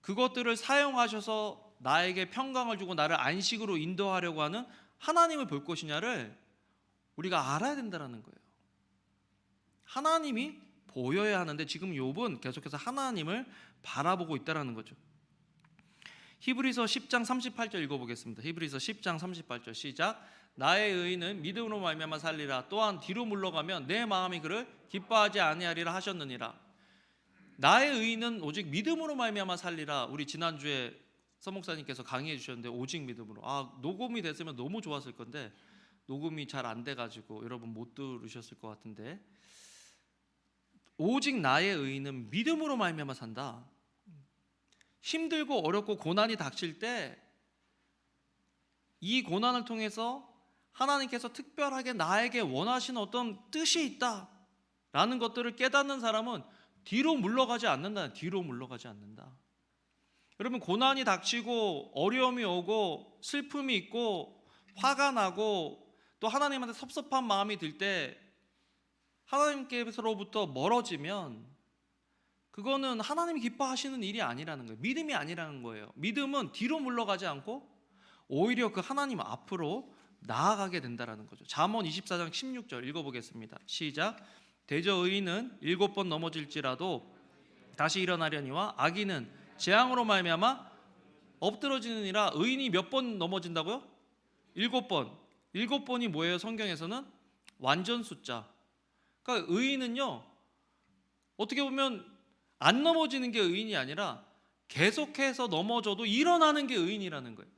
그것들을 사용하셔서 나에게 평강을 주고 나를 안식으로 인도하려고 하는 하나님을 볼 것이냐를 우리가 알아야 된다는 거예요. 하나님이 보여야 하는데 지금 욥은 계속해서 하나님을 바라보고 있다는 거죠. 히브리서 10장 38절 읽어보겠습니다. 히브리서 10장 38절 시작. 나의 의인은 믿음으로 말미암아 살리라. 또한 뒤로 물러가면 내 마음이 그를 기뻐하지 아니하리라 하셨느니라. 나의 의인은 오직 믿음으로 말미암아 살리라. 우리 지난주에 서 목사님께서 강의해 주셨는데 오직 믿음으로. 녹음이 됐으면 너무 좋았을 건데 녹음이 잘 안 돼가지고 여러분 못 들으셨을 것 같은데, 오직 나의 의인은 믿음으로 말미암아 산다. 힘들고 어렵고 고난이 닥칠 때 이 고난을 통해서 하나님께서 특별하게 나에게 원하시는 어떤 뜻이 있다라는 것들을 깨닫는 사람은 뒤로 물러가지 않는다. 뒤로 물러가지 않는다. 여러분, 고난이 닥치고 어려움이 오고 슬픔이 있고 화가 나고 또 하나님한테 섭섭한 마음이 들 때 하나님께서로부터 멀어지면 그거는 하나님이 기뻐하시는 일이 아니라는 거예요. 믿음이 아니라는 거예요. 믿음은 뒤로 물러가지 않고 오히려 그 하나님 앞으로 나아가게 된다는 거죠. 잠언 24장 16절 읽어보겠습니다. 시작. 대저 의인은 7번 넘어질지라도 다시 일어나려니와 악인은 재앙으로 말미암아 엎드러지느니라. 의인이 몇 번 넘어진다고요? 7번. 7번이 뭐예요? 성경에서는 완전 숫자. 그러니까 의인은요, 어떻게 보면 안 넘어지는 게 의인이 아니라 계속해서 넘어져도 일어나는 게 의인이라는 거예요.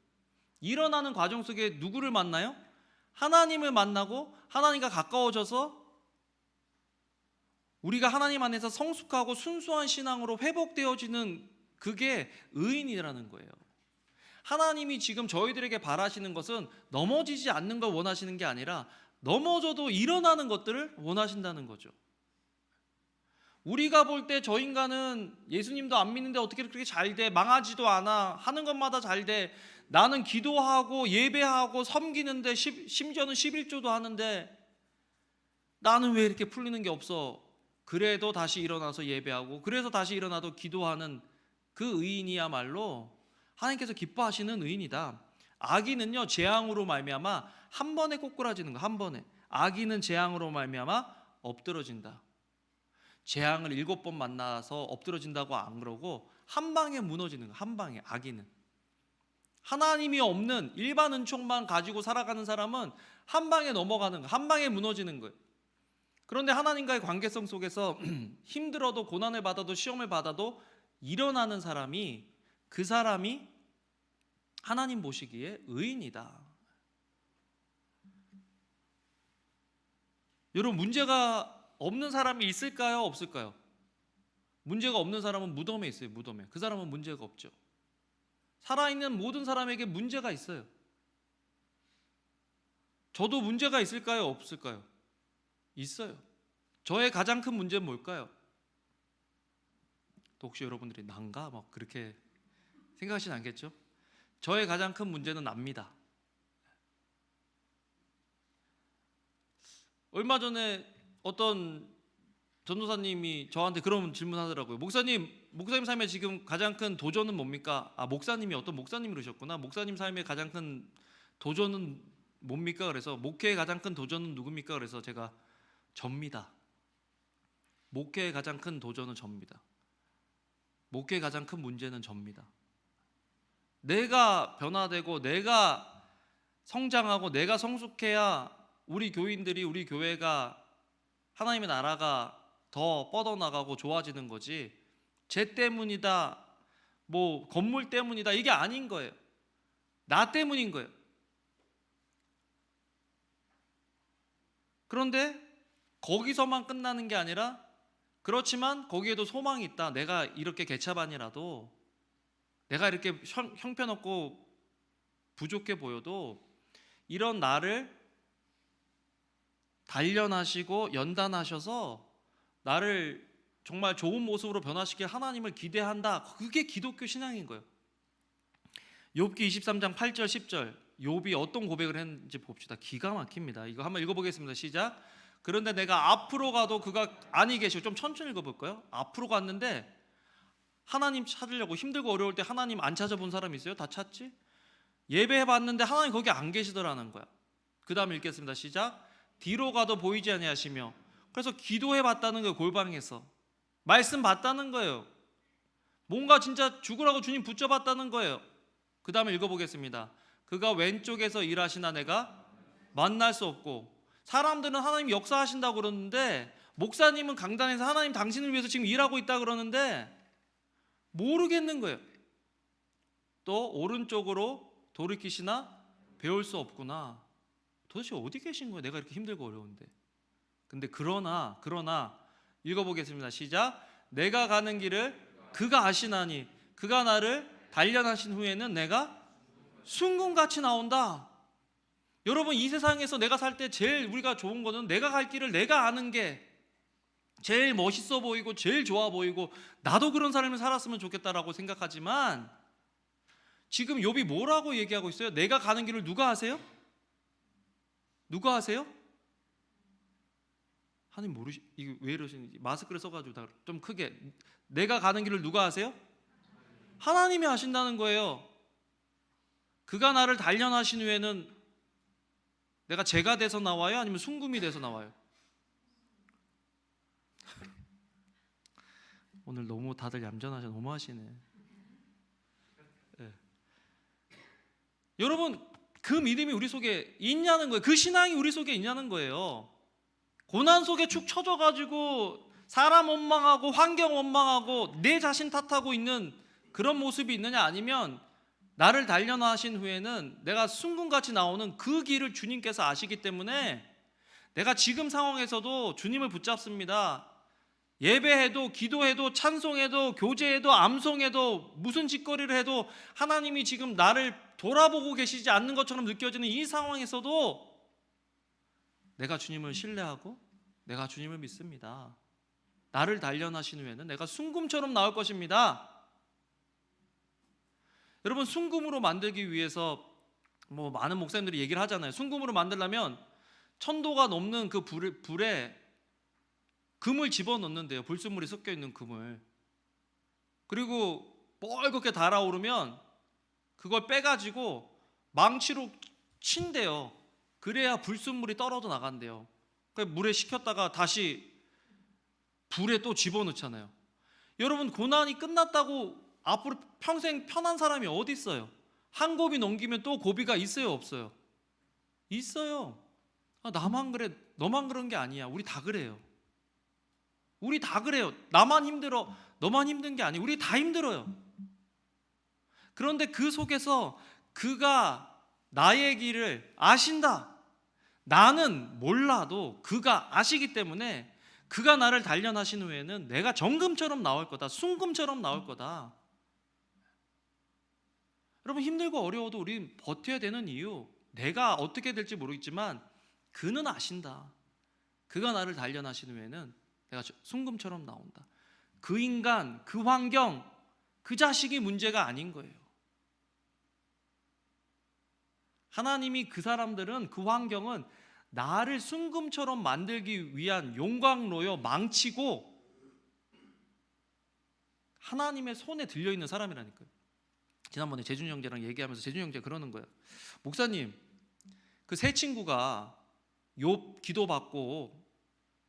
일어나는 과정 속에 누구를 만나요? 하나님을 만나고 하나님과 가까워져서 우리가 하나님 안에서 성숙하고 순수한 신앙으로 회복되어지는 그게 의인이라는 거예요. 하나님이 지금 저희들에게 바라시는 것은 넘어지지 않는 걸 원하시는 게 아니라 넘어져도 일어나는 것들을 원하신다는 거죠. 우리가 볼 때 저 인간은 예수님도 안 믿는데 어떻게 그렇게 잘 돼? 망하지도 않아. 하는 것마다 잘 돼. 나는 기도하고 예배하고 섬기는데 심지어는 11조도 하는데 나는 왜 이렇게 풀리는 게 없어? 그래도 다시 일어나서 예배하고 그래서 다시 일어나도 기도하는 그 의인이야말로 하나님께서 기뻐하시는 의인이다. 악인은요, 재앙으로 말미암아 한 번에 꼬꾸라지는 거. 한 번에. 악인은 재앙으로 말미암아 엎드러진다. 재앙을 7번 만나서 엎드러진다고 안 그러고 한 방에 무너지는 거. 한 방에. 악인은 하나님이 없는 일반 은총만 가지고 살아가는 사람은 한 방에 넘어가는 거. 한 방에 무너지는 거예요. 그런데 하나님과의 관계성 속에서 힘들어도 고난을 받아도 시험을 받아도 일어나는 사람이, 그 사람이 하나님 보시기에 의인이다. 여러분, 문제가 없는 사람이 있을까요? 없을까요? 문제가 없는 사람은 무덤에 있어요. 무덤에. 그 사람은 문제가 없죠. 살아있는 모든 사람에게 문제가 있어요. 저도 문제가 있을까요? 없을까요? 있어요. 저의 가장 큰 문제는 뭘까요? 또 혹시 여러분들이 난가? 막 그렇게 생각하시진 않겠죠? 저의 가장 큰 문제는 납니다. 얼마 전에 어떤 전도사님이 저한테 그런 질문하더라고요. 목사님 삶의 지금 가장 큰 도전은 뭡니까? 목사님이 어떤 목사님이 그러셨구나. 목사님 삶의 가장 큰 도전은 뭡니까? 그래서 목회의 가장 큰 도전은 누굽니까? 그래서 제가 접니다. 목회의 가장 큰 도전은 접니다. 목회의 가장 큰 문제는 접니다. 내가 변화되고 내가 성장하고 내가 성숙해야 우리 교인들이, 우리 교회가, 하나님의 나라가 더 뻗어나가고 좋아지는 거지, 쟤 때문이다, 뭐 건물 때문이다, 이게 아닌 거예요. 나 때문인 거예요. 그런데 거기서만 끝나는 게 아니라, 그렇지만 거기에도 소망이 있다. 내가 이렇게 개차반이라도, 내가 이렇게 형편없고 부족해 보여도 이런 나를 단련하시고 연단하셔서 나를 정말 좋은 모습으로 변화시킬 하나님을 기대한다. 그게 기독교 신앙인 거예요. 욥기 23장 8절 10절, 욥이 어떤 고백을 했는지 봅시다. 기가 막힙니다. 이거 한번 읽어보겠습니다. 시작. 그런데 내가 앞으로 가도 그가 아니 계시고, 좀 천천히 읽어볼까요? 앞으로 갔는데 하나님 찾으려고 힘들고 어려울 때 하나님 안 찾아본 사람 있어요? 다 찾지? 예배해봤는데 하나님 거기 안 계시더라는 거야. 그 다음 읽겠습니다. 시작. 뒤로 가도 보이지 아니하시며. 그래서 기도해봤다는 거예요. 골방에서 말씀 봤다는 거예요. 뭔가 진짜 죽으라고 주님 붙잡았다는 거예요. 그 다음에 읽어보겠습니다. 그가 왼쪽에서 일하시나 내가 만날 수 없고. 사람들은 하나님 역사하신다고 그러는데, 목사님은 강단에서 하나님 당신을 위해서 지금 일하고 있다 그러는데 모르겠는 거예요. 또 오른쪽으로 돌이키시나 배울 수 없구나. 도대체 어디 계신 거예요? 내가 이렇게 힘들고 어려운데. 근데 그러나 읽어보겠습니다. 시작. 내가 가는 길을 그가 아시나니 그가 나를 단련하신 후에는 내가 순금같이 나온다. 여러분, 이 세상에서 내가 살 때 제일 우리가 좋은 거는 내가 갈 길을 내가 아는 게 제일 멋있어 보이고 제일 좋아 보이고, 나도 그런 삶을 살았으면 좋겠다라고 생각하지만, 지금 욥이 뭐라고 얘기하고 있어요? 내가 가는 길을 누가 아세요? 누가 아세요? 하나님 모르시, 이게 왜 이러시는지 마스크를 써가지고 다 좀 크게. 내가 가는 길을 누가 아세요? 하나님이 아신다는 거예요. 그가 나를 단련하신 후에는 내가 재가 돼서 나와요? 아니면 순금이 돼서 나와요? 오늘 너무 다들 얌전하셔. 너무 하시네. 네. 여러분, 그 믿음이 우리 속에 있냐는 거예요. 그 신앙이 우리 속에 있냐는 거예요. 고난 속에 축 처져가지고 사람 원망하고 환경 원망하고 내 자신 탓하고 있는 그런 모습이 있느냐, 아니면 나를 단련하신 후에는 내가 순금같이 나오는 그 길을 주님께서 아시기 때문에 내가 지금 상황에서도 주님을 붙잡습니다. 예배해도 기도해도 찬송해도 교제해도 암송해도 무슨 짓거리를 해도 하나님이 지금 나를 돌아보고 계시지 않는 것처럼 느껴지는 이 상황에서도 내가 주님을 신뢰하고 내가 주님을 믿습니다. 나를 단련하신 후에는 내가 순금처럼 나올 것입니다. 여러분, 순금으로 만들기 위해서 뭐 많은 목사님들이 얘기를 하잖아요. 순금으로 만들려면 1000도가 넘는 그 불에 금을 집어넣는데요. 불순물이 섞여 있는 금을. 그리고 뻘겋게 달아오르면 그걸 빼가지고 망치로 친대요. 그래야 불순물이 떨어져 나간대요. 물에 식혔다가 다시 불에 또 집어넣잖아요. 여러분, 고난이 끝났다고 앞으로 평생 편한 사람이 어디 있어요? 한 고비 넘기면 또 고비가 있어요, 없어요? 있어요. 나만 그래, 너만 그런 게 아니야. 우리 다 그래요. 우리 다 그래요. 나만 힘들어, 너만 힘든 게 아니에요. 우리 다 힘들어요. 그런데 그 속에서 그가 나의 길을 아신다. 나는 몰라도 그가 아시기 때문에 그가 나를 단련하신 후에는 내가 정금처럼 나올 거다. 순금처럼 나올 거다. 여러분, 힘들고 어려워도 우리 버텨야 되는 이유, 내가 어떻게 될지 모르겠지만 그는 아신다. 그가 나를 단련하신 후에는 내가 순금처럼 나온다. 그 인간, 그 환경, 그 자식이 문제가 아닌 거예요. 하나님이 그 사람들은, 그 환경은 나를 순금처럼 만들기 위한 용광로요, 망치고 하나님의 손에 들려있는 사람이라니까요. 지난번에 재준 형제랑 얘기하면서 재준 형제가 그러는 거예요. 목사님, 그 세 친구가 욥 기도받고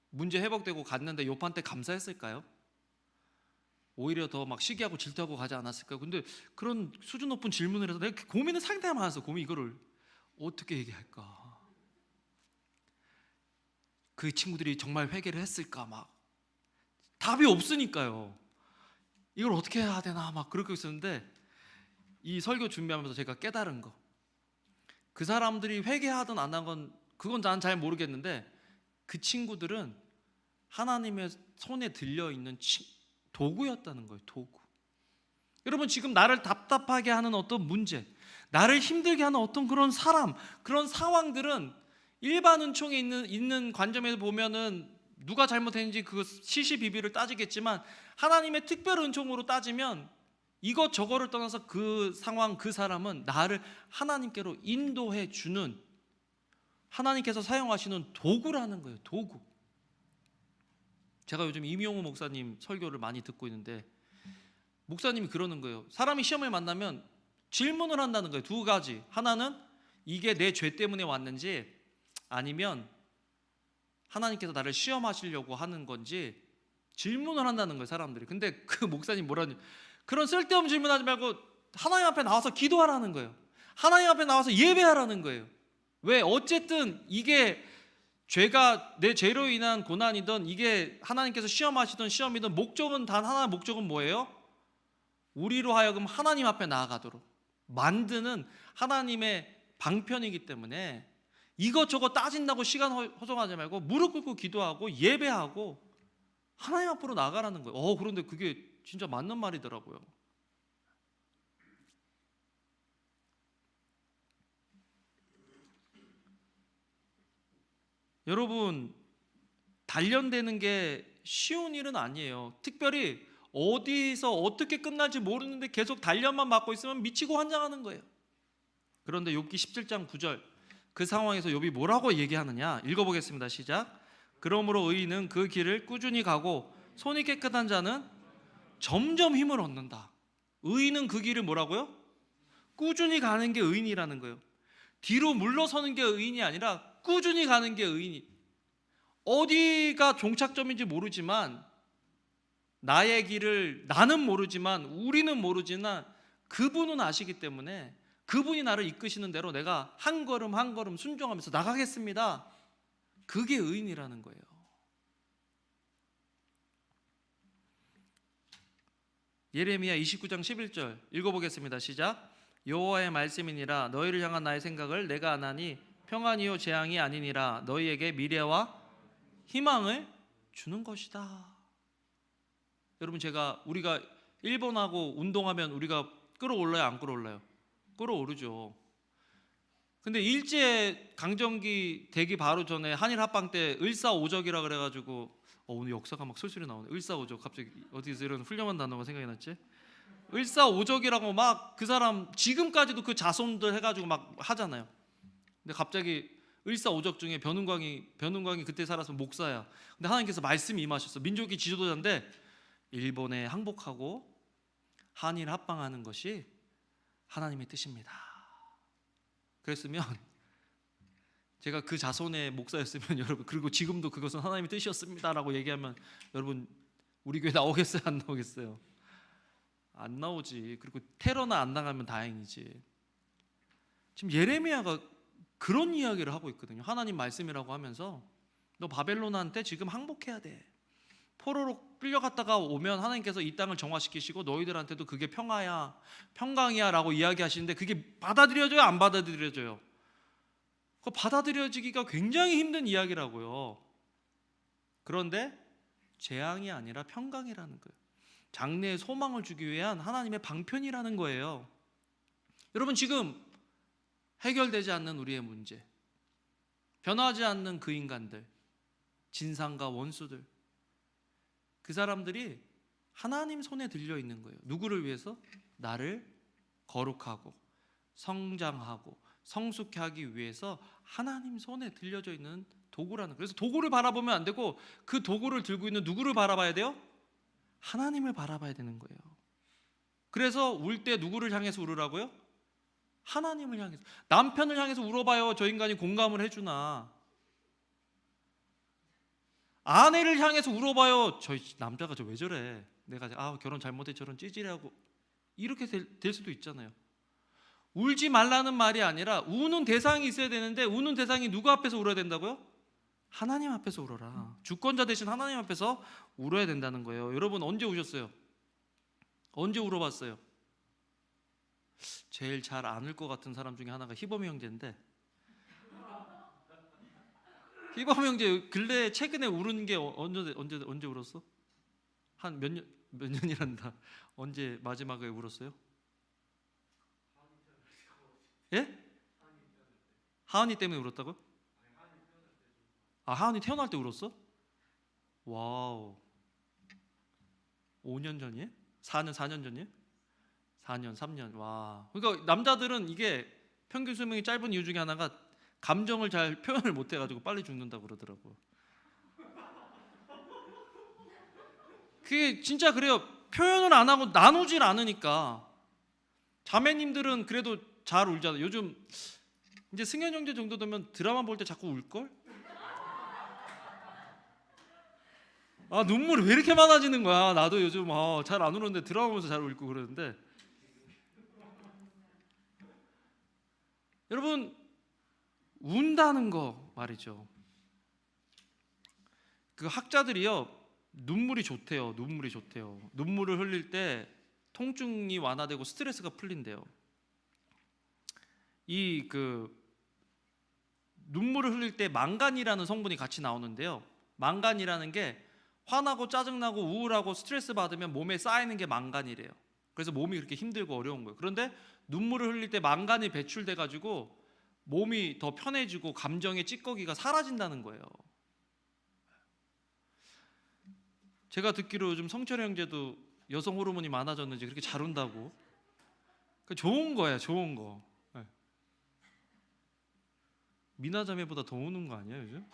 문제 회복되고 갔는데 욥한테 감사했을까요? 오히려 더 막 시기하고 질투하고 가지 않았을까요? 근데 그런 수준 높은 질문을 해서 내가 고민은 상당히 많았어. 이거를 어떻게 얘기할까? 그 친구들이 정말 회개를 했을까? 막 답이 없으니까요. 이걸 어떻게 해야 되나 막 그렇게 있었는데, 이 설교 준비하면서 제가 깨달은 거, 그 사람들이 회개하든 안 한 건 그건 난 잘 모르겠는데, 그 친구들은 하나님의 손에 들려 있는 도구였다는 거예요. 도구. 여러분, 지금 나를 답답하게 하는 어떤 문제, 나를 힘들게 하는 어떤 그런 사람, 그런 상황들은 일반 은총에 있는 관점에서 보면은 누가 잘못했는지 그 시시비비를 따지겠지만, 하나님의 특별 은총으로 따지면 이것 저거를 떠나서 그 상황, 그 사람은 나를 하나님께로 인도해 주는, 하나님께서 사용하시는 도구라는 거예요. 도구. 제가 요즘 임용호 목사님 설교를 많이 듣고 있는데, 목사님이 그러는 거예요. 사람이 시험을 만나면 질문을 한다는 거예요. 두 가지. 하나는 이게 내 죄 때문에 왔는지, 아니면 하나님께서 나를 시험하시려고 하는 건지 질문을 한다는 거예요, 사람들이. 근데 그 목사님 뭐라니, 그런 쓸데없는 질문하지 말고 하나님 앞에 나와서 기도하라는 거예요. 하나님 앞에 나와서 예배하라는 거예요. 왜? 어쨌든 이게 죄가, 내 죄로 인한 고난이든 이게 하나님께서 시험하시던 시험이든 목적은 단 하나, 목적은 뭐예요? 우리로 하여금 하나님 앞에 나아가도록 만드는 하나님의 방편이기 때문에 이것저것 따진다고 시간 허송하지 말고 무릎 꿇고 기도하고 예배하고 하나님 앞으로 나가라는 거예요. 그런데 그게 진짜 맞는 말이더라고요. 여러분, 단련되는 게 쉬운 일은 아니에요. 특별히 어디서 어떻게 끝날지 모르는데 계속 단련만 받고 있으면 미치고 환장하는 거예요. 그런데 욥기 17장 9절, 그 상황에서 욥이 뭐라고 얘기하느냐, 읽어보겠습니다. 시작. 그러므로 의인은 그 길을 꾸준히 가고 손이 깨끗한 자는 점점 힘을 얻는다. 의인은 그 길을 뭐라고요? 꾸준히 가는 게 의인이라는 거예요. 뒤로 물러서는 게 의인이 아니라 꾸준히 가는 게 의인이. 어디가 종착점인지 모르지만, 나의 길을 나는 모르지만, 우리는 모르지만 그분은 아시기 때문에 그분이 나를 이끄시는 대로 내가 한 걸음 한 걸음 순종하면서 나가겠습니다. 그게 의인이라는 거예요. 예레미야 29장 11절 읽어보겠습니다. 시작. 여호와의 말씀이니라. 너희를 향한 나의 생각을 내가 아나니 평안이요 재앙이 아니니라. 너희에게 미래와 희망을 주는 것이다. 여러분, 우리가 일본하고 운동하면 우리가 끌어올라요, 안 끌어올라요? 끌어오르죠. 근데 일제 강점기 되기 바로 전에 한일 합방 때 을사오적이라 그래가지고, 오늘 역사가 막 술술이 나오네. 을사오적, 갑자기 어디서 이런 훌륭한 단어가 생각이 났지? 을사오적이라고 막 그 사람 지금까지도 그 자손들 해가지고 막 하잖아요. 근데 갑자기 을사오적 중에 변은광이 그때 살았으면 목사야. 근데 하나님께서 말씀이 임하셨어. 민족이 지도자인데 일본에 항복하고 한일 합방하는 것이 하나님의 뜻입니다. 그랬으면 제가 그 자손의 목사였으면 여러분, 그리고 지금도 그것은 하나님의 뜻이었습니다라고 얘기하면 여러분, 우리 교회 나오겠어요, 안 나오겠어요? 안 나오지. 그리고 테러나 안 나가면 다행이지. 지금 예레미야가 그런 이야기를 하고 있거든요. 하나님 말씀이라고 하면서 너 바벨론한테 지금 항복해야 돼. 포로로 끌려갔다가 오면 하나님께서 이 땅을 정화시키시고 너희들한테도 그게 평화야, 평강이야 라고 이야기하시는데, 그게 받아들여져요, 안 받아들여져요? 그거 받아들여지기가 굉장히 힘든 이야기라고요. 그런데 재앙이 아니라 평강이라는 거예요. 장래에 소망을 주기 위한 하나님의 방편이라는 거예요. 여러분, 지금 해결되지 않는 우리의 문제, 변하지 않는 그 인간들, 진상과 원수들, 그 사람들이 하나님 손에 들려 있는 거예요. 누구를 위해서? 나를 거룩하고 성장하고 성숙해 하기 위해서 하나님 손에 들려져 있는 도구라는 거예요. 그래서 도구를 바라보면 안 되고, 그 도구를 들고 있는 누구를 바라봐야 돼요? 하나님을 바라봐야 되는 거예요. 그래서 울 때 누구를 향해서 울으라고요? 하나님을 향해서. 남편을 향해서 울어봐요. 저 인간이 공감을 해주나? 아내를 향해서 울어봐요. 저 남자가 저 왜 저래? 내가 결혼 잘못해 저런 찌질하고 이렇게 될 수도 있잖아요. 울지 말라는 말이 아니라 우는 대상이 있어야 되는데 우는 대상이 누구 앞에서 울어야 된다고요? 하나님 앞에서 울어라. 주권자 대신 하나님 앞에서 울어야 된다는 거예요. 여러분 언제 우셨어요? 언제 울어봤어요? 제일 잘 안 울 것 같은 사람 중에 하나가 희범이 형제인데, 희범이 형제 근래 최근에 울은 게 언제 울었어? 한 몇 년이란다. 언제 마지막에 울었어요? 예? 하은이 때문에 울었다고요? 하은이 태어날 때 울었어? 와우. 5년 전이에요? 4년 전이에요? 4년, 3년. 와. 그러니까 남자들은 이게 평균 수명이 짧은 이유 중에 하나가 감정을 잘 표현을 못 해가지고 빨리 죽는다고 그러더라고요. 그게 진짜 그래요. 표현을 안 하고 나누질 않으니까. 자매님들은 그래도 잘 울잖아요. 요즘 이제 승현 형제 정도 되면 드라마 볼 때 자꾸 울걸? 눈물이 왜 이렇게 많아지는 거야. 나도 요즘 잘 안 우는데 드라마 보면서 잘 울고 그러는데, 여러분 운다는 거 말이죠. 그 학자들이요 눈물이 좋대요. 눈물을 흘릴 때 통증이 완화되고 스트레스가 풀린대요. 눈물을 흘릴 때 망간이라는 성분이 같이 나오는데요. 망간이라는 게 화나고 짜증나고 우울하고 스트레스 받으면 몸에 쌓이는 게 망간이래요. 그래서 몸이 그렇게 힘들고 어려운 거예요. 그런데 눈물을 흘릴 때 망간이 배출돼 가지고 몸이 더 편해지고 감정의 찌꺼기가 사라진다는 거예요. 제가 듣기로 요즘 성철 형제도 여성 호르몬이 많아졌는지 그렇게 잘 운다고. 좋은 거예요, 좋은 거. 미나자매보다 더 우는 거 아니에요 요즘?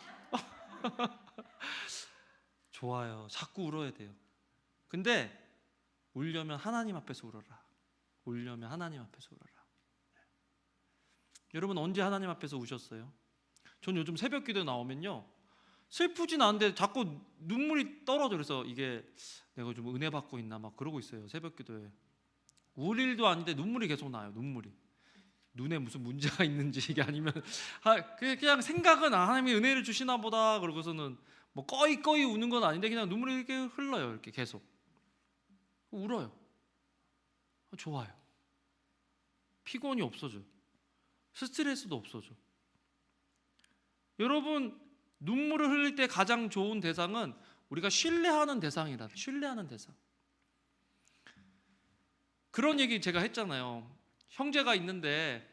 좋아요. 자꾸 울어야 돼요. 근데 울려면 하나님 앞에서 울어라. 울려면 하나님 앞에서 울어라. 여러분 언제 하나님 앞에서 우셨어요? 전 요즘 새벽 기도 나오면요 슬프진 않은데 자꾸 눈물이 떨어져. 그래서 이게 내가 좀 은혜 받고 있나 막 그러고 있어요. 새벽 기도에 울 일도 아닌데 눈물이 계속 나요. 눈에 무슨 문제가 있는지 이게 아니면 그냥 생각은 하나님이 은혜를 주시나 보다 그러고서는 뭐 꺼이 우는 건 아닌데 그냥 눈물이 이렇게 흘러요. 이렇게 계속 울어요. 좋아요. 피곤이 없어져. 스트레스도 없어져. 여러분 눈물을 흘릴 때 가장 좋은 대상은 우리가 신뢰하는 대상이다. 신뢰하는 대상. 그런 얘기 제가 했잖아요. 형제가 있는데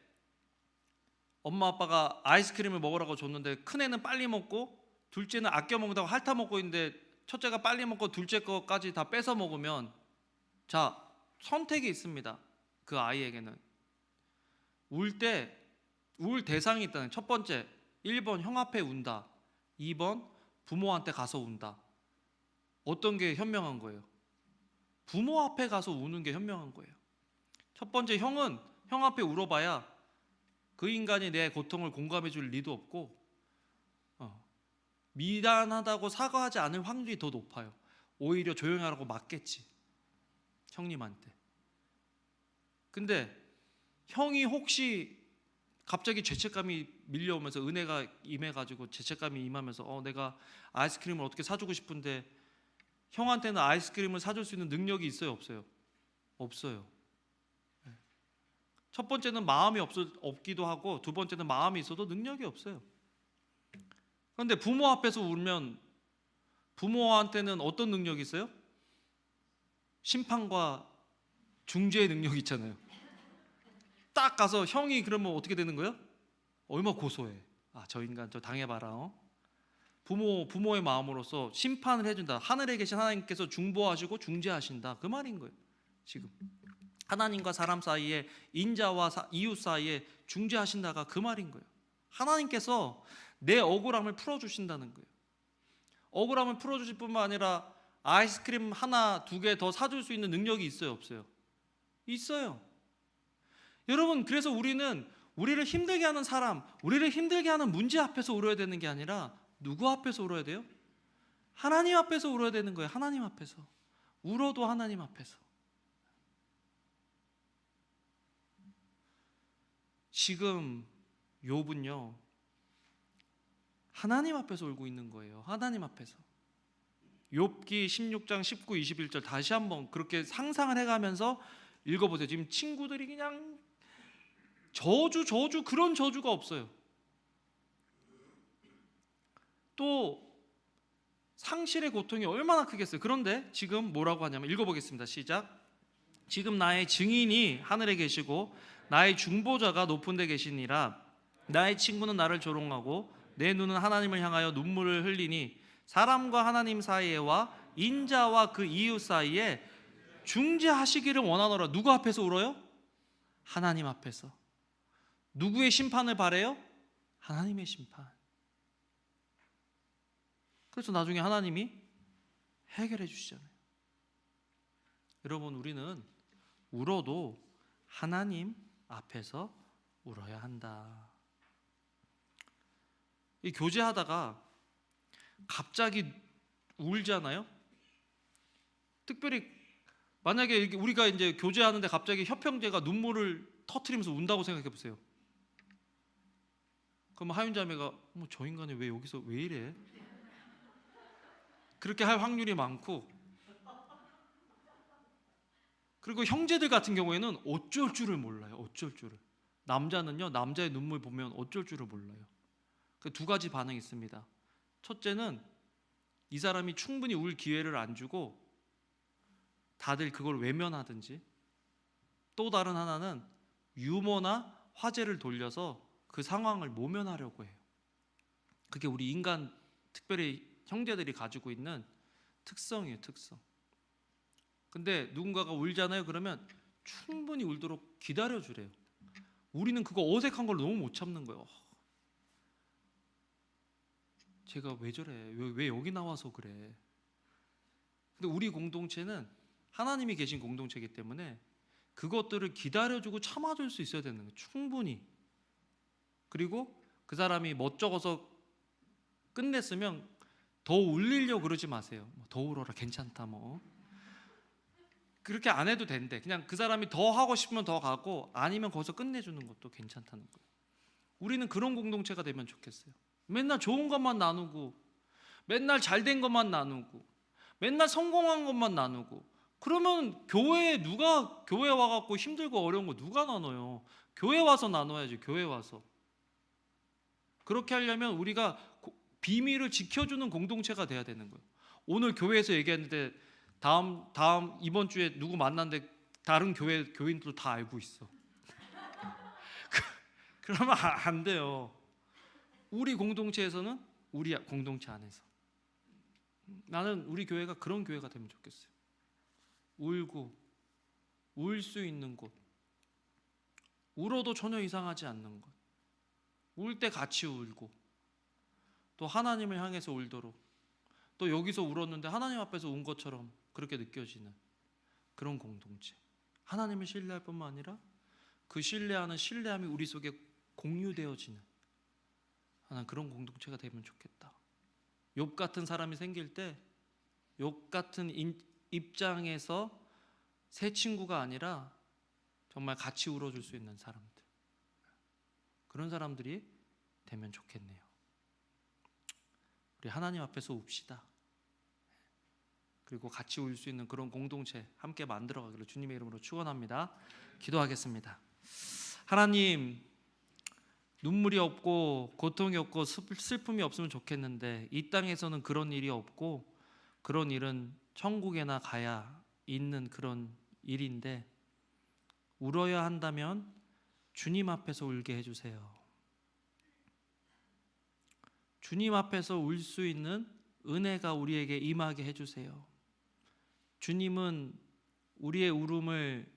엄마 아빠가 아이스크림을 먹으라고 줬는데 큰애는 빨리 먹고 둘째는 아껴 먹는다고 핥아 먹고 있는데 첫째가 빨리 먹고 둘째 거까지 다 뺏어 먹으면 자 선택이 있습니다. 그 아이에게는 울 대상이 있다는. 첫 번째 1번 형 앞에 운다. 2번 부모한테 가서 운다. 어떤 게 현명한 거예요? 부모 앞에 가서 우는 게 현명한 거예요. 첫 번째 형은 형 앞에 울어봐야 그 인간이 내 고통을 공감해 줄 리도 없고 미안하다고 사과하지 않을 확률이 더 높아요. 오히려 조용히 하라고 맞겠지 형님한테. 근데 형이 혹시 갑자기 죄책감이 밀려오면서 은혜가 임해가지고 죄책감이 임하면서 내가 아이스크림을 어떻게 사주고 싶은데 형한테는 아이스크림을 사줄 수 있는 능력이 있어요 없어요? 없어요. 첫 번째는 마음이 없기도 하고 두 번째는 마음이 있어도 능력이 없어요. 그런데 부모 앞에서 울면 부모한테는 어떤 능력이 있어요? 심판과 중재의 능력이 있잖아요. 딱 가서 형이 그러면 어떻게 되는 거예요? 얼마나 고소해. 저 인간 저 당해봐라. 부모의 마음으로서 심판을 해준다. 하늘에 계신 하나님께서 중보하시고 중재하신다. 그 말인 거예요. 지금 하나님과 사람 사이에 인자와 이웃 사이에 중재하신다가 그 말인 거예요. 하나님께서 내 억울함을 풀어주신다는 거예요. 억울함을 풀어주실 뿐만 아니라 아이스크림 하나, 두 개 더 사줄 수 있는 능력이 있어요 없어요? 있어요. 여러분 그래서 우리는 우리를 힘들게 하는 사람, 우리를 힘들게 하는 문제 앞에서 울어야 되는 게 아니라 누구 앞에서 울어야 돼요? 하나님 앞에서 울어야 되는 거예요. 하나님 앞에서. 울어도 하나님 앞에서. 지금 욥은요 하나님 앞에서 울고 있는 거예요. 하나님 앞에서. 욥기 16장 19, 21절 다시 한번 그렇게 상상을 해가면서 읽어보세요. 지금 친구들이 그냥 저주 그런 저주가 없어요. 또 상실의 고통이 얼마나 크겠어요. 그런데 지금 뭐라고 하냐면 읽어보겠습니다. 시작. 지금 나의 증인이 하늘에 계시고 나의 중보자가 높은 데 계시니라. 나의 친구는 나를 조롱하고 내 눈은 하나님을 향하여 눈물을 흘리니 사람과 하나님 사이에와 인자와 그 이웃 사이에 중재하시기를 원하노라. 누구 앞에서 울어요? 하나님 앞에서. 누구의 심판을 바래요? 하나님의 심판. 그래서 나중에 하나님이 해결해 주시잖아요. 여러분, 우리는 울어도 하나님 앞에서 울어야 한다. 이 교제하다가 갑자기 울잖아요. 특별히 만약에 우리가 이제 교제하는데 갑자기 협형제가 눈물을 터트리면서 운다고 생각해 보세요. 그럼 하윤자매가 저 인간이 왜 여기서 왜 이래? 그렇게 할 확률이 많고, 그리고 형제들 같은 경우에는 어쩔 줄을 몰라요. 어쩔 줄을. 남자는요, 남자의 눈물 보면 어쩔 줄을 몰라요. 그 두 가지 반응이 있습니다. 첫째는 이 사람이 충분히 울 기회를 안 주고 다들 그걸 외면하든지, 또 다른 하나는 유머나 화제를 돌려서 그 상황을 모면하려고 해요. 그게 우리 인간, 특별히 형제들이 가지고 있는 특성이에요. 특성. 근데 누군가가 울잖아요. 그러면 충분히 울도록 기다려주래요. 우리는 그거 어색한 걸 너무 못 참는 거예요. 제가 왜 저래? 왜 여기 나와서 그래? 근데 우리 공동체는 하나님이 계신 공동체이기 때문에 그것들을 기다려주고 참아줄 수 있어야 되는 거예요. 충분히. 그리고 그 사람이 멋쩍어서 끝냈으면 더 울리려고 그러지 마세요. 더 울어라, 괜찮다 뭐. 그렇게 안 해도 된대. 그냥 그 사람이 더 하고 싶으면 더 가고, 아니면 거기서 끝내주는 것도 괜찮다는 거예요. 우리는 그런 공동체가 되면 좋겠어요. 맨날 좋은 것만 나누고, 맨날 잘된 것만 나누고, 맨날 성공한 것만 나누고. 그러면 교회에 교회 와갖고 힘들고 어려운 거 누가 나눠요? 교회 와서 나눠야지. 교회 와서. 그렇게 하려면 우리가 비밀을 지켜주는 공동체가 돼야 되는 거예요. 오늘 교회에서 얘기했는데 이번 주에 누구 만났는데 다른 교인들도 다 알고 있어. 그러면 안 돼요. 우리 공동체에서는 우리 공동체 안에서. 나는 우리 교회가 그런 교회가 되면 좋겠어요. 울고, 울 수 있는 곳, 울어도 전혀 이상하지 않는 곳, 울 때 같이 울고, 또 하나님을 향해서 울도록, 또 여기서 울었는데 하나님 앞에서 운 것처럼 그렇게 느껴지는 그런 공동체. 하나님을 신뢰할 뿐만 아니라 그 신뢰하는 신뢰함이 우리 속에 공유되어지는 하는 그런 공동체가 되면 좋겠다. 욥 같은 사람이 생길 때 욥 같은 입장에서 새 친구가 아니라 정말 같이 울어줄 수 있는 사람들, 그런 사람들이 되면 좋겠네요. 우리 하나님 앞에서 웁시다. 그리고 같이 울 수 있는 그런 공동체 함께 만들어가기를 주님의 이름으로 축원합니다. 기도하겠습니다. 하나님, 눈물이 없고 고통이 없고 슬픔이 없으면 좋겠는데 이 땅에서는 그런 일이 없고, 그런 일은 천국에나 가야 있는 그런 일인데, 울어야 한다면 주님 앞에서 울게 해주세요. 주님 앞에서 울 수 있는 은혜가 우리에게 임하게 해주세요. 주님은 우리의 울음을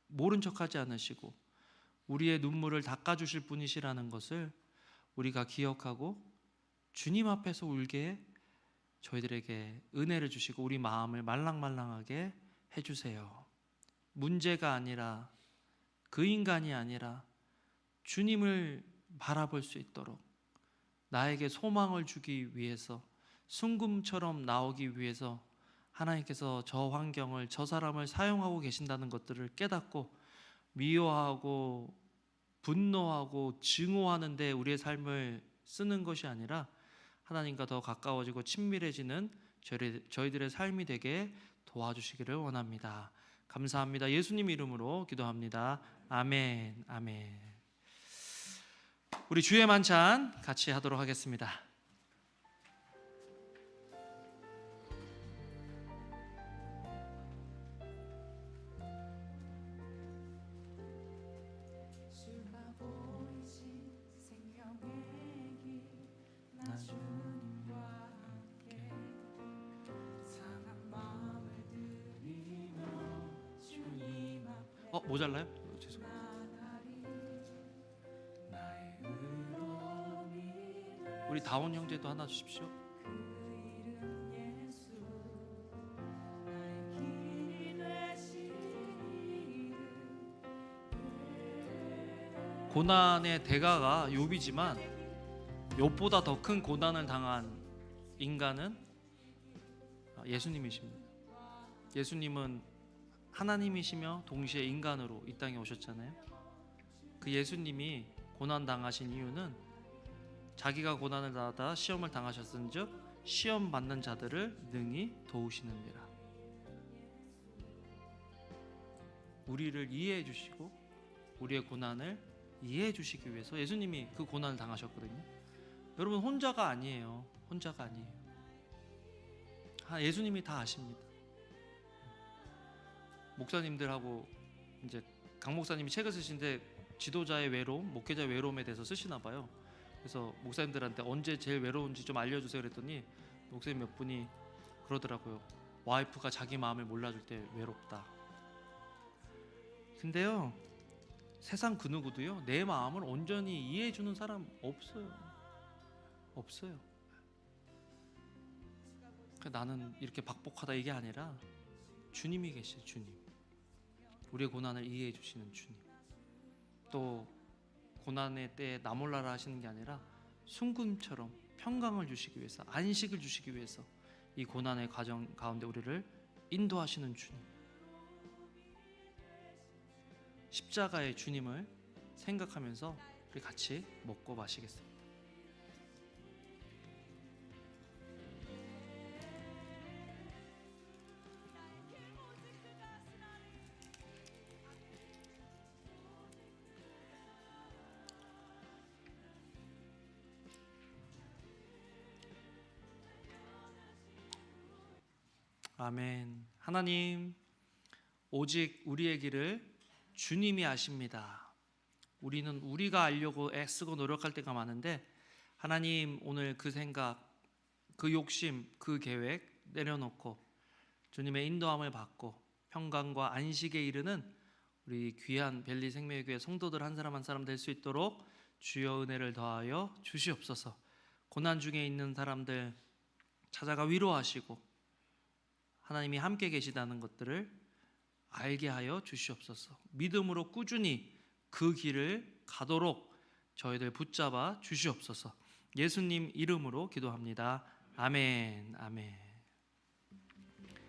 모른 척하지 않으시고 우리의 눈물을 닦아주실 분이시라는 것을 우리가 기억하고 주님 앞에서 울게 저희들에게 은혜를 주시고 우리 마음을 말랑말랑하게 해주세요. 문제가 아니라, 그 인간이 아니라 주님을 바라볼 수 있도록, 나에게 소망을 주기 위해서, 순금처럼 나오기 위해서 하나님께서 저 환경을, 저 사람을 사용하고 계신다는 것들을 깨닫고 미워하고 분노하고 증오하는데 우리의 삶을 쓰는 것이 아니라 하나님과 더 가까워지고 친밀해지는 저희들의 삶이 되게 도와주시기를 원합니다. 감사합니다. 예수님 이름으로 기도합니다. 아멘. 아멘. 우리 주의 만찬 같이 하도록 하겠습니다. 모자라요? 죄송합니다. 우리 다운 형제도 하나 주십시오. 고난의 대가가 욥이지만 욥보다 더 큰 고난을 당한 인간은 예수님이십니다. 예수님은 하나님이시며 동시에 인간으로 이 땅에 오셨잖아요. 그 예수님이 고난 당하신 이유는 자기가 고난을 받아 시험을 당하셨은즉 시험 받는 자들을 능히 도우시느니라. 우리를 이해해 주시고 우리의 고난을 이해해 주시기 위해서 예수님이 그 고난을 당하셨거든요. 여러분 혼자가 아니에요. 혼자가 아니에요. 예수님이 다 아십니다. 목사님들하고 이제 강 목사님이 책을 쓰신데 지도자의 외로움, 목회자의 외로움에 대해서 쓰시나 봐요. 그래서 목사님들한테 언제 제일 외로운지 좀 알려주세요 그랬더니 목사님 몇 분이 그러더라고요. 와이프가 자기 마음을 몰라줄 때 외롭다. 근데요, 세상 그 누구도요 내 마음을 온전히 이해해주는 사람 없어요. 없어요. 나는 이렇게 박복하다 이게 아니라 주님이 계시죠. 주님. 우리의 고난을 이해해 주시는 주님. 또 고난의 때에 나 몰라라 하시는 게 아니라 순금처럼 평강을 주시기 위해서, 안식을 주시기 위해서 이 고난의 과정 가운데 우리를 인도하시는 주님. 십자가의 주님을 생각하면서 우리 같이 먹고 마시겠습니다. 아멘. 하나님, 오직 우리의 길을 주님이 아십니다. 우리는 우리가 알려고 애쓰고 노력할 때가 많은데 하나님 오늘 그 생각, 그 욕심, 그 계획 내려놓고 주님의 인도함을 받고 평강과 안식에 이르는 우리 귀한 벨리 생명교회 성도들 한 사람 한 사람 될 수 있도록 주여 은혜를 더하여 주시옵소서. 고난 중에 있는 사람들 찾아가 위로하시고 하나님이 함께 계시다는 것들을 알게 하여 주시옵소서. 믿음으로 꾸준히 그 길을 가도록 저희들 붙잡아 주시옵소서. 예수님 이름으로 기도합니다. 아멘. 아멘.